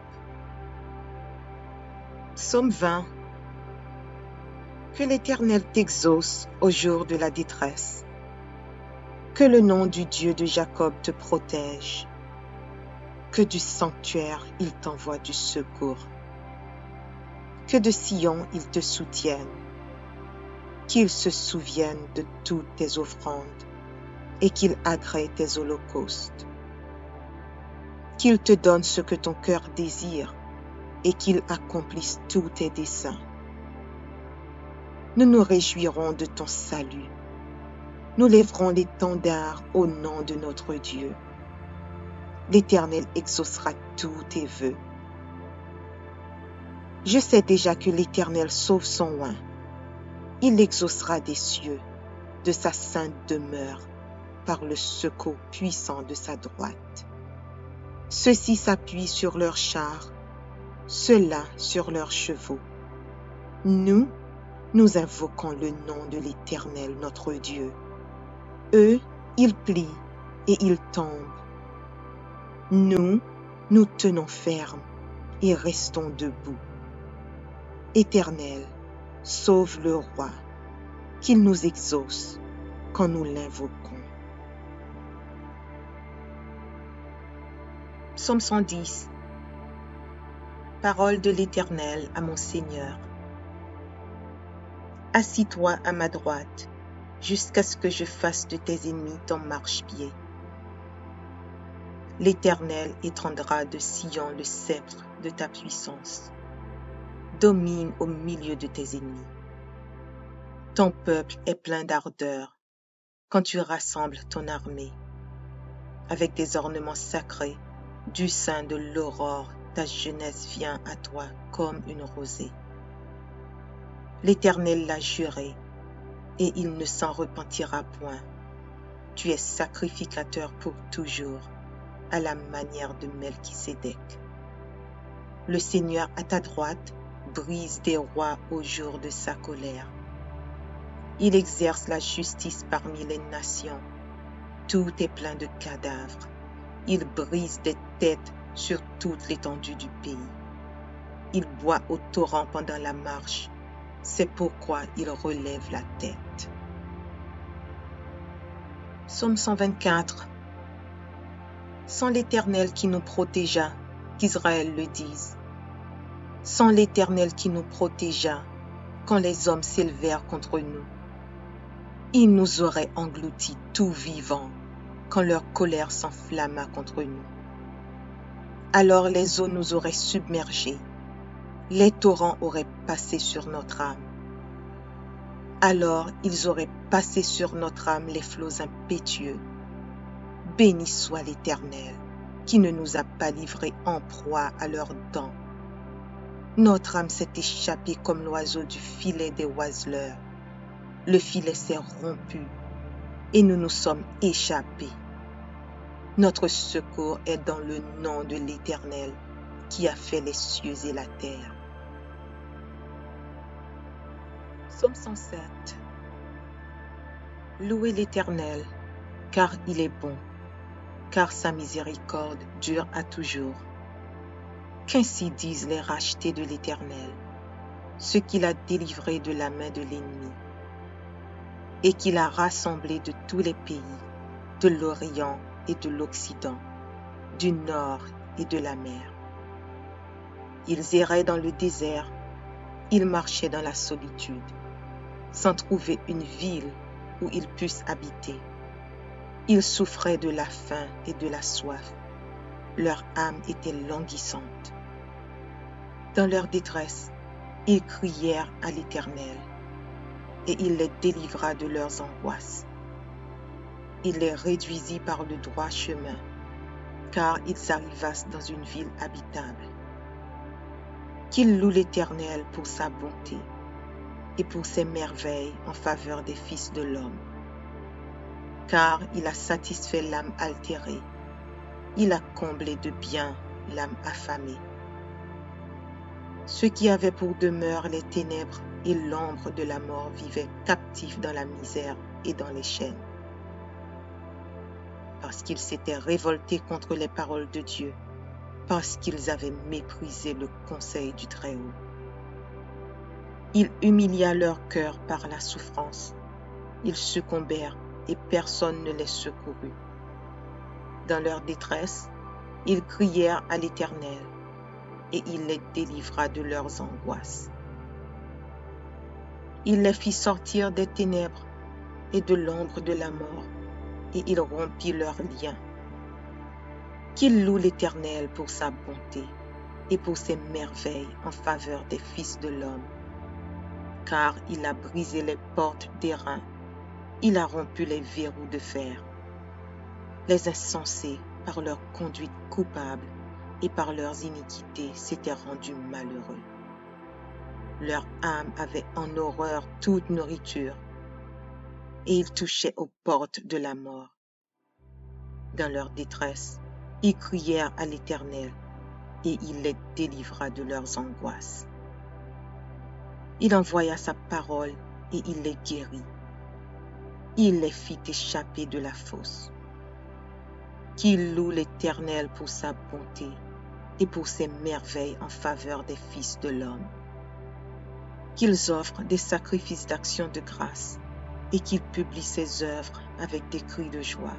Psaume 20. Que l'Éternel t'exauce au jour de la détresse. Que le nom du Dieu de Jacob te protège. Que du sanctuaire il t'envoie du secours. Que de Sion il te soutienne. Qu'il se souvienne de toutes tes offrandes et qu'il agrée tes holocaustes. Qu'il te donne ce que ton cœur désire et qu'il accomplisse tous tes desseins. Nous nous réjouirons de ton salut. Nous lèverons l'étendard au nom de notre Dieu. L'Éternel exaucera tous tes vœux. Je sais déjà que l'Éternel sauve son oint. Il l'exaucera des cieux, de sa sainte demeure, par le secours puissant de sa droite. Ceux-ci s'appuient sur leurs chars, ceux-là sur leurs chevaux. Nous invoquons le nom de l'Éternel notre Dieu. Eux, ils plient et ils tombent. Nous tenons ferme et restons debout. Éternel, sauve le roi, qu'il nous exauce quand nous l'invoquons. Psaume 110. Parole de l'Éternel à mon Seigneur. Assis-toi à ma droite, jusqu'à ce que je fasse de tes ennemis ton marchepied. L'Éternel étendra de Sion le sceptre de ta puissance. Domine au milieu de tes ennemis. Ton peuple est plein d'ardeur quand tu rassembles ton armée. Avec des ornements sacrés, du sein de l'aurore, ta jeunesse vient à toi comme une rosée. L'Éternel l'a juré, et il ne s'en repentira point. Tu es sacrificateur pour toujours, à la manière de Melchisédek. Le Seigneur à ta droite brise des rois au jour de sa colère. Il exerce la justice parmi les nations. Tout est plein de cadavres. Il brise des têtes sur toute l'étendue du pays. Il boit au torrent pendant la marche. C'est pourquoi il relève la tête. Psaume 124. sans l'Éternel qui nous protégea, qu'Israël le dise. Sans l'Éternel qui nous protégea, quand les hommes s'élevèrent contre nous. Ils nous auraient engloutis tout vivants, quand leur colère s'enflamma contre nous. Alors les eaux nous auraient submergés, les torrents auraient passé sur notre âme. Alors ils auraient passé sur notre âme les flots impétueux. Béni soit l'Éternel, qui ne nous a pas livrés en proie à leurs dents. Notre âme s'est échappée comme l'oiseau du filet des oiseleurs. Le filet s'est rompu et nous nous sommes échappés. Notre secours est dans le nom de l'Éternel qui a fait les cieux et la terre. Psaume 107. Louez l'Éternel, car il est bon, car sa miséricorde dure à toujours. Qu'ainsi disent les rachetés de l'Éternel, ceux qu'il a délivrés de la main de l'ennemi, et qu'il a rassemblés de tous les pays, de l'Orient et de l'Occident, du Nord et de la mer. Ils erraient dans le désert, ils marchaient dans la solitude, sans trouver une ville où ils puissent habiter. Ils souffraient de la faim et de la soif. Leur âme était languissante. Dans leur détresse, ils crièrent à l'Éternel, et il les délivra de leurs angoisses. Il les réduisit par le droit chemin, car ils arrivassent dans une ville habitable. Qu'ils louent l'Éternel pour sa bonté et pour ses merveilles en faveur des fils de l'homme. Car il a satisfait l'âme altérée, il a comblé de bien l'âme affamée. Ceux qui avaient pour demeure les ténèbres et l'ombre de la mort vivaient captifs dans la misère et dans les chaînes. Parce qu'ils s'étaient révoltés contre les paroles de Dieu, parce qu'ils avaient méprisé le conseil du Très-Haut. Il humilia leur cœur par la souffrance. Ils succombèrent et personne ne les secourut. Dans leur détresse, ils crièrent à l'Éternel, et il les délivra de leurs angoisses. Il les fit sortir des ténèbres et de l'ombre de la mort, et il rompit leurs liens. Qu'il loue l'Éternel pour sa bonté et pour ses merveilles en faveur des fils de l'homme. Car il a brisé les portes d'airain, il a rompu les verrous de fer. Les insensés, par leur conduite coupable et par leurs iniquités, s'étaient rendus malheureux. Leur âme avait en horreur toute nourriture, et ils touchaient aux portes de la mort. Dans leur détresse, ils crièrent à l'Éternel, et il les délivra de leurs angoisses. Il envoya sa parole, et il les guérit. Il les fit échapper de la fosse. Qu'ils louent l'Éternel pour sa bonté et pour ses merveilles en faveur des fils de l'homme. Qu'ils offrent des sacrifices d'action de grâce et qu'ils publient ses œuvres avec des cris de joie.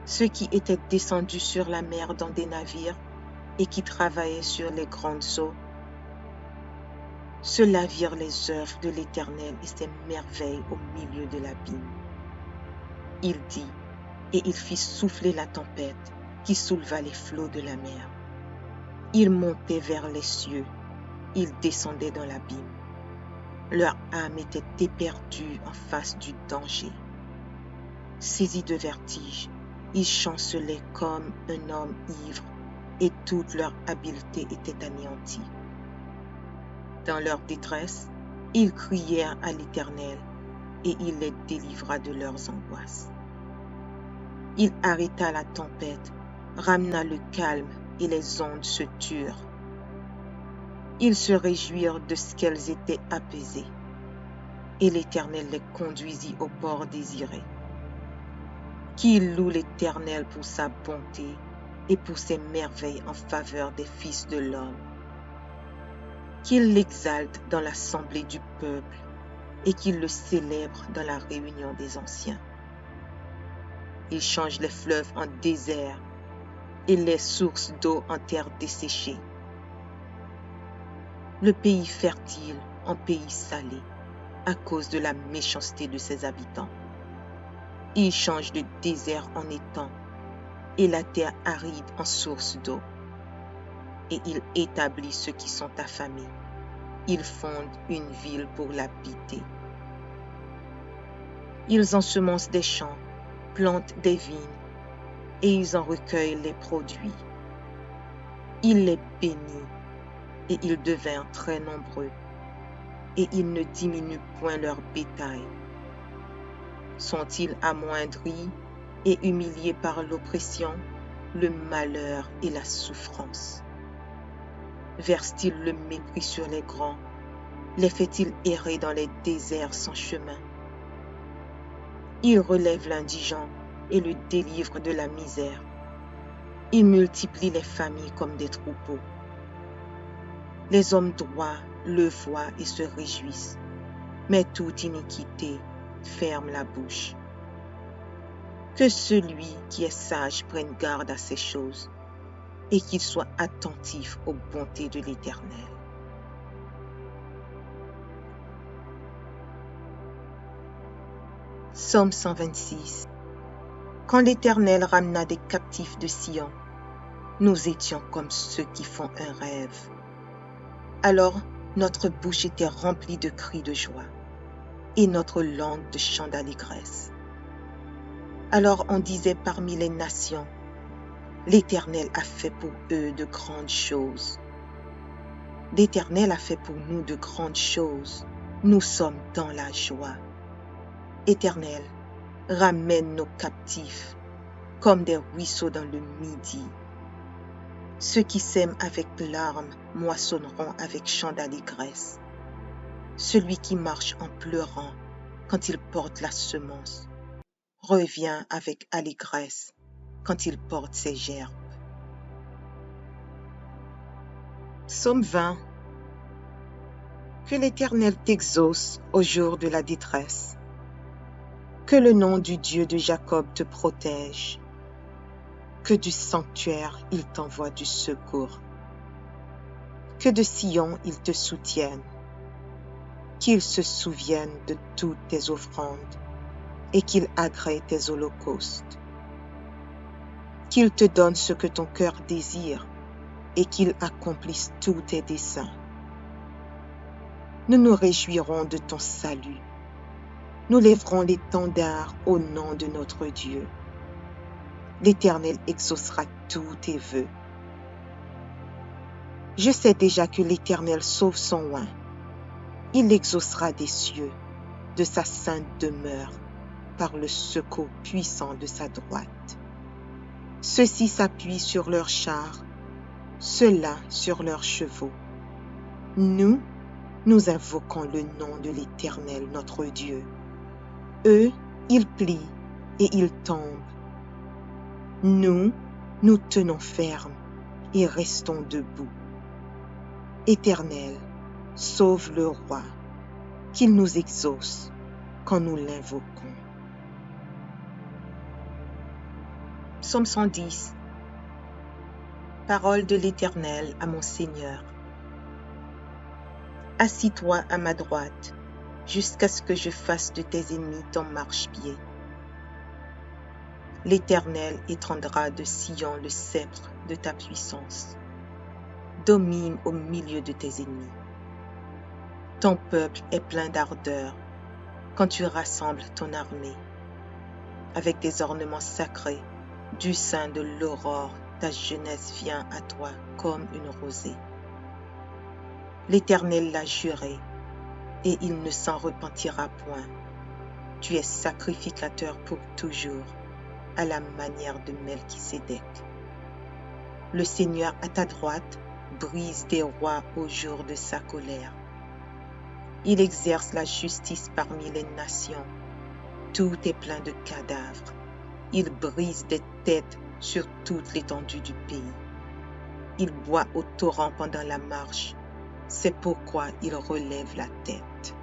Ceux qui étaient descendus sur la mer dans des navires et qui travaillaient sur les grandes eaux, ceux-là virent les œuvres de l'Éternel et ses merveilles au milieu de l'abîme. Il dit, et il fit souffler la tempête qui souleva les flots de la mer. Ils montaient vers les cieux, ils descendaient dans l'abîme. Leur âme était éperdue en face du danger. Saisis de vertige, ils chancelaient comme un homme ivre et toute leur habileté était anéantie. Dans leur détresse, ils crièrent à l'Éternel et il les délivra de leurs angoisses. Il arrêta la tempête, ramena le calme et les ondes se turent. Ils se réjouirent de ce qu'elles étaient apaisées, et l'Éternel les conduisit au port désiré. Qu'il loue l'Éternel pour sa bonté et pour ses merveilles en faveur des fils de l'homme. Qu'il l'exalte dans l'assemblée du peuple et qu'il le célèbre dans la réunion des anciens. il change les fleuves en désert et les sources d'eau en terre desséchée. Le pays fertile en pays salé à cause de la méchanceté de ses habitants. Il change le désert en étang et la terre aride en source d'eau. Et il établit ceux qui sont affamés. Il fonde une ville pour l'habiter. Ils ensemencent des champs, plantent des vignes, et ils en recueillent les produits. Il les bénit, et ils devinrent très nombreux, et il ne diminue point leur bétail. Sont-ils amoindris et humiliés par l'oppression, le malheur et la souffrance? Verse-t-il le mépris sur les grands? Les fait-il errer dans les déserts sans chemin? Il relève l'indigent et le délivre de la misère. Il multiplie les familles comme des troupeaux. Les hommes droits le voient et se réjouissent, mais toute iniquité ferme la bouche. Que celui qui est sage prenne garde à ces choses, et qu'il soit attentif aux bontés de l'Éternel. Psaume 126. Quand l'Éternel ramena des captifs de Sion, nous étions comme ceux qui font un rêve. Alors notre bouche était remplie de cris de joie, et notre langue de chants d'allégresse. Alors on disait parmi les nations, l'Éternel a fait pour eux de grandes choses. L'Éternel a fait pour nous de grandes choses. Nous sommes dans la joie. Éternel, ramène nos captifs comme des ruisseaux dans le midi. Ceux qui sèment avec larmes moissonneront avec chants d'allégresse. Celui qui marche en pleurant quand il porte la semence revient avec allégresse quand il porte ses gerbes. Psaume 20. Que l'Éternel t'exauce au jour de la détresse. Que le nom du Dieu de Jacob te protège. Que du sanctuaire il t'envoie du secours. Que de Sion il te soutienne. Qu'il se souvienne de toutes tes offrandes et qu'il agrée tes holocaustes. Qu'il te donne ce que ton cœur désire et qu'il accomplisse tous tes desseins. Nous nous réjouirons de ton salut. Nous lèverons l'étendard au nom de notre Dieu. L'Éternel exaucera tous tes vœux. Je sais déjà que l'Éternel sauve son oint. Il l'exaucera des cieux, de sa sainte demeure, par le secours puissant de sa droite. Ceux-ci s'appuient sur leurs chars, ceux-là sur leurs chevaux. Nous invoquons le nom de l'Éternel notre Dieu. Eux, ils plient et ils tombent. Nous tenons ferme et restons debout. Éternel, sauve le roi, qu'il nous exauce quand nous l'invoquons. Psaume 110. Parole de l'Éternel à mon Seigneur. Assis-toi à ma droite, jusqu'à ce que je fasse de tes ennemis ton marchepied. L'Éternel étendra de Sion le sceptre de ta puissance. Domine au milieu de tes ennemis. Ton peuple est plein d'ardeur quand tu rassembles ton armée. Avec des ornements sacrés, du sein de l'aurore, ta jeunesse vient à toi comme une rosée. L'Éternel l'a juré, et il ne s'en repentira point. Tu es sacrificateur pour toujours, à la manière de Melchisédek. Le Seigneur à ta droite brise des rois au jour de sa colère. Il exerce la justice parmi les nations. Tout est plein de cadavres. Il brise des têtes sur toute l'étendue du pays. Il boit au torrent pendant la marche. C'est pourquoi il relève la tête.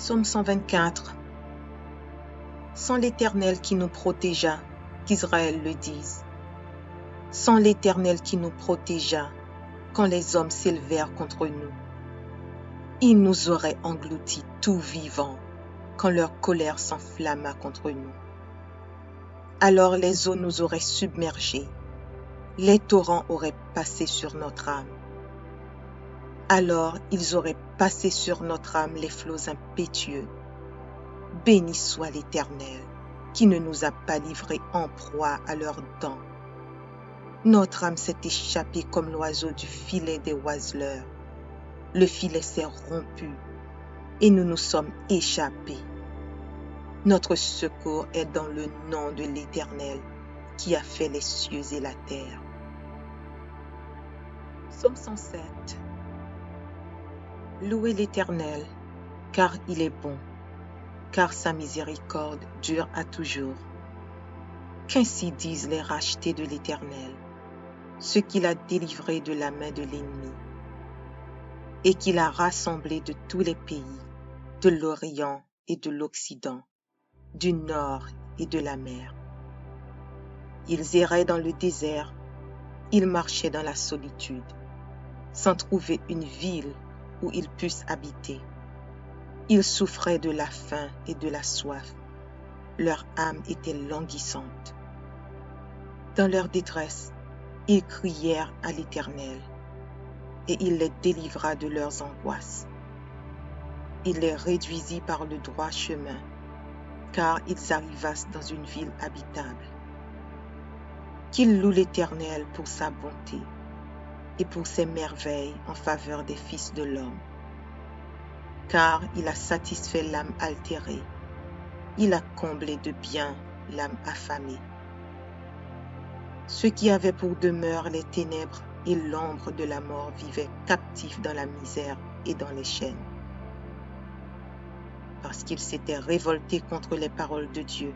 Psaume 124. Sans l'Éternel qui nous protégea, qu'Israël le dise. Sans l'Éternel qui nous protégea, quand les hommes s'élevèrent contre nous. Ils nous auraient engloutis tout vivants, quand leur colère s'enflamma contre nous. Alors les eaux nous auraient submergés, les torrents auraient passé sur notre âme. Alors ils auraient passé sur notre âme les flots impétueux. Béni soit l'Éternel, qui ne nous a pas livrés en proie à leurs dents. Notre âme s'est échappée comme l'oiseau du filet des oiseleurs. Le filet s'est rompu et nous nous sommes échappés. Notre secours est dans le nom de l'Éternel, qui a fait les cieux et la terre. Psaume 107. Louez l'Éternel, car il est bon, car sa miséricorde dure à toujours. Qu'ainsi disent les rachetés de l'Éternel, ceux qu'il a délivrés de la main de l'ennemi, et qu'il a rassemblés de tous les pays, de l'Orient et de l'Occident, du nord et de la mer. Ils erraient dans le désert, ils marchaient dans la solitude, sans trouver une ville où ils puissent habiter. Ils souffraient de la faim et de la soif. Leur âme était languissante. Dans leur détresse, ils crièrent à l'Éternel, et il les délivra de leurs angoisses. Il les réduisit par le droit chemin, car ils arrivassent dans une ville habitable. Qu'ils louent l'Éternel pour sa bonté et pour ses merveilles en faveur des fils de l'homme. Car il a satisfait l'âme altérée, il a comblé de bien l'âme affamée. Ceux qui avaient pour demeure les ténèbres et l'ombre de la mort vivaient captifs dans la misère et dans les chaînes. Parce qu'ils s'étaient révoltés contre les paroles de Dieu,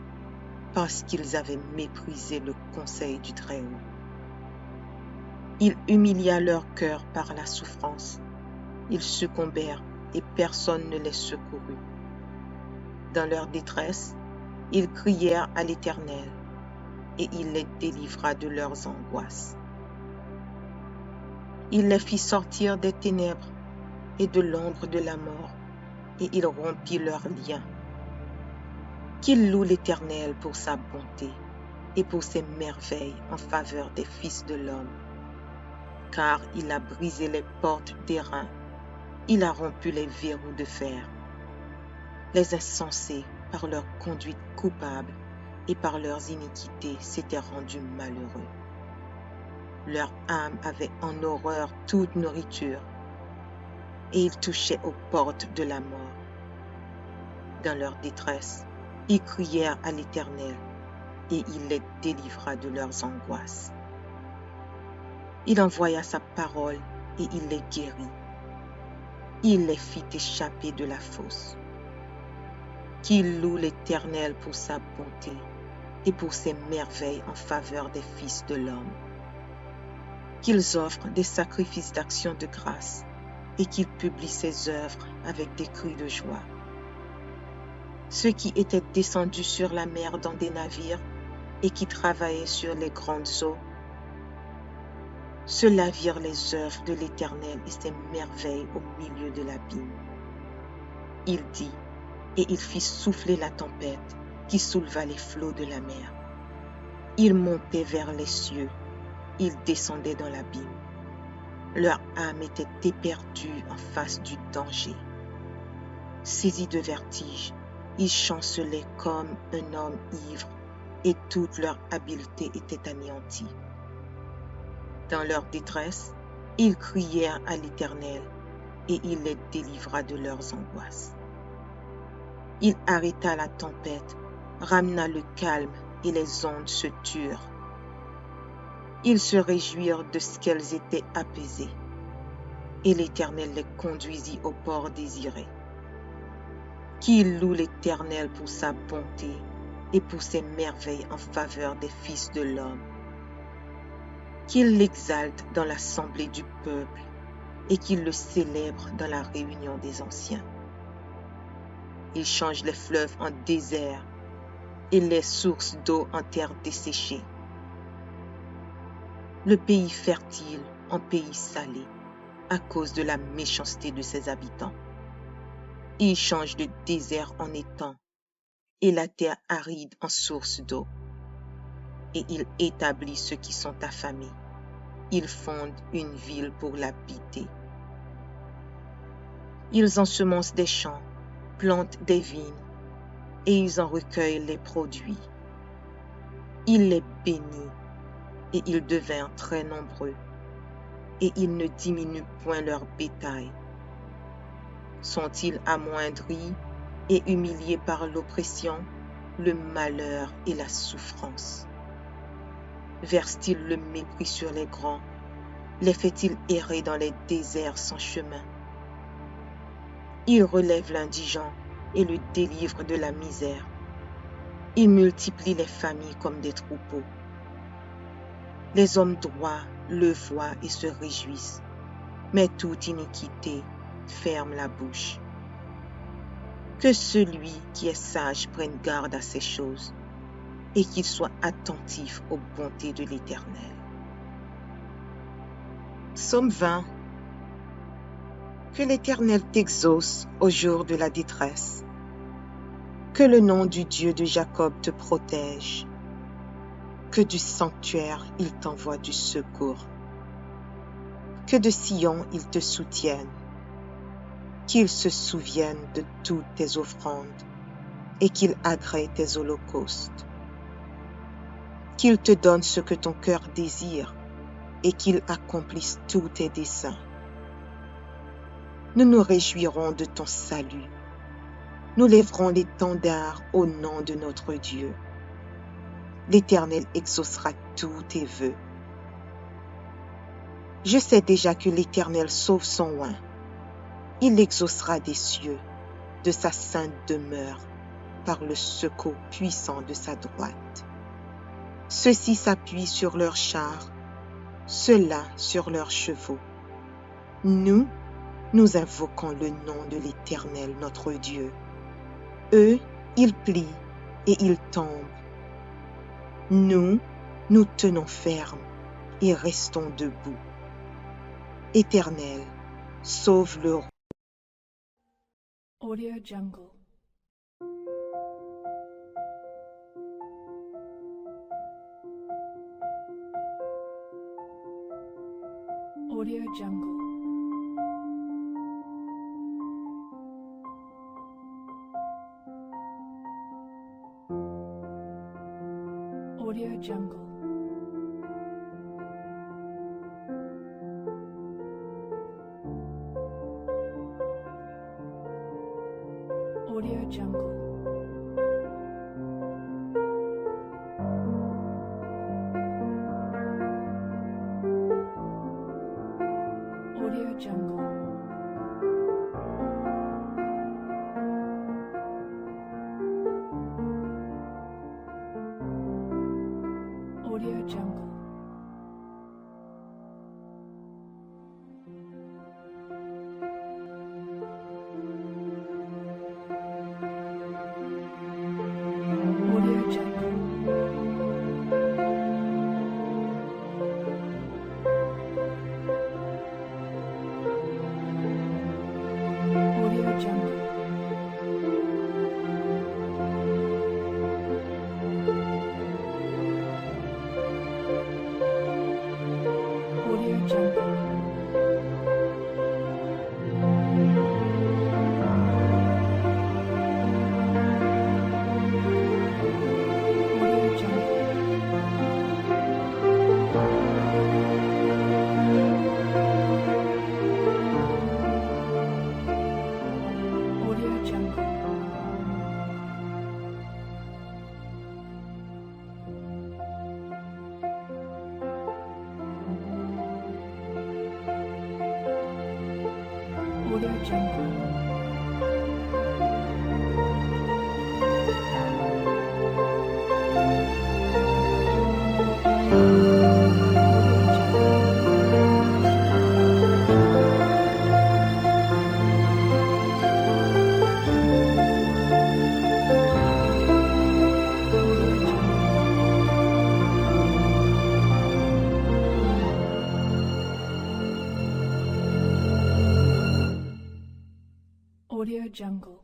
parce qu'ils avaient méprisé le conseil du Très-Haut. Il humilia leur cœur par la souffrance. Ils succombèrent et personne ne les secourut. Dans leur détresse, ils crièrent à l'Éternel, et il les délivra de leurs angoisses. Il les fit sortir des ténèbres et de l'ombre de la mort, et il rompit leurs liens. Qu'il loue l'Éternel pour sa bonté et pour ses merveilles en faveur des fils de l'homme. Car il a brisé les portes d'airain, il a rompu les verrous de fer. Les insensés, par leur conduite coupable et par leurs iniquités, s'étaient rendus malheureux. Leur âme avait en horreur toute nourriture, et ils touchaient aux portes de la mort. Dans leur détresse, ils crièrent à l'Éternel, et il les délivra de leurs angoisses. Il envoya sa parole, et il les guérit. Il les fit échapper de la fosse. Qu'il loue l'Éternel pour sa bonté et pour ses merveilles en faveur des fils de l'homme. Qu'ils offrent des sacrifices d'action de grâce et qu'ils publient ses œuvres avec des cris de joie. Ceux qui étaient descendus sur la mer dans des navires et qui travaillaient sur les grandes eaux, ceux-là virent les œuvres de l'Éternel et ses merveilles au milieu de l'abîme. Il dit, et il fit souffler la tempête qui souleva les flots de la mer. Ils montaient vers les cieux, ils descendaient dans l'abîme. Leur âme était éperdue en face du danger. Saisis de vertige, ils chancelaient comme un homme ivre, et toute leur habileté était anéantie. Dans leur détresse, ils crièrent à l'Éternel, et il les délivra de leurs angoisses. Il arrêta la tempête, ramena le calme, et les ondes se turent. Ils se réjouirent de ce qu'elles étaient apaisées, et l'Éternel les conduisit au port désiré. Qu'il loue l'Éternel pour sa bonté et pour ses merveilles en faveur des fils de l'homme. Qu'il l'exalte dans l'assemblée du peuple et qu'il le célèbre dans la réunion des anciens. Il change les fleuves en désert et les sources d'eau en terre desséchée. Le pays fertile en pays salé à cause de la méchanceté de ses habitants. Il change le désert en étang et la terre aride en source d'eau. Et il établit ceux qui sont affamés. Il fonde une ville pour l'habiter. Ils ensemencent des champs, plantent des vignes, et ils en recueillent les produits. Il les bénit, et ils devinrent très nombreux, et il ne diminue point leur bétail. Sont-ils amoindris et humiliés par l'oppression, le malheur et la souffrance? Verse-t-il le mépris sur les grands? Les fait-il errer dans les déserts sans chemin? Il relève l'indigent et le délivre de la misère. Il multiplie les familles comme des troupeaux. Les hommes droits le voient et se réjouissent, mais toute iniquité ferme la bouche. Que celui qui est sage prenne garde à ces choses et qu'il soit attentif aux bontés de l'Éternel. Psaume 20. Que l'Éternel t'exauce au jour de la détresse. Que le nom du Dieu de Jacob te protège. Que du sanctuaire il t'envoie du secours. Que de Sion il te soutienne. Qu'il se souvienne de toutes tes offrandes et qu'il agrée tes holocaustes. Qu'il te donne ce que ton cœur désire et qu'il accomplisse tous tes desseins. Nous nous réjouirons de ton salut. Nous lèverons l'étendard au nom de notre Dieu. L'Éternel exaucera tous tes vœux. Je sais déjà que l'Éternel sauve son oint. Il exaucera des cieux, de sa sainte demeure, par le secours puissant de sa droite. Ceux-ci s'appuient sur leurs chars, ceux-là sur leurs chevaux. Nous invoquons le nom de l'Éternel notre Dieu. Eux, ils plient et ils tombent. Nous tenons ferme et restons debout. Éternel, sauve le roi. Audio Jungle. Audio Jungle. Audio Jungle. Audio Jungle. Audio Jungle. Audio Jungle. Audio Jungle. Audio Jungle. Audio Jungle. Audio Jungle. Audio Jungle. Audio Jungle. Audio Jungle.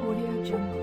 Audio Jungle.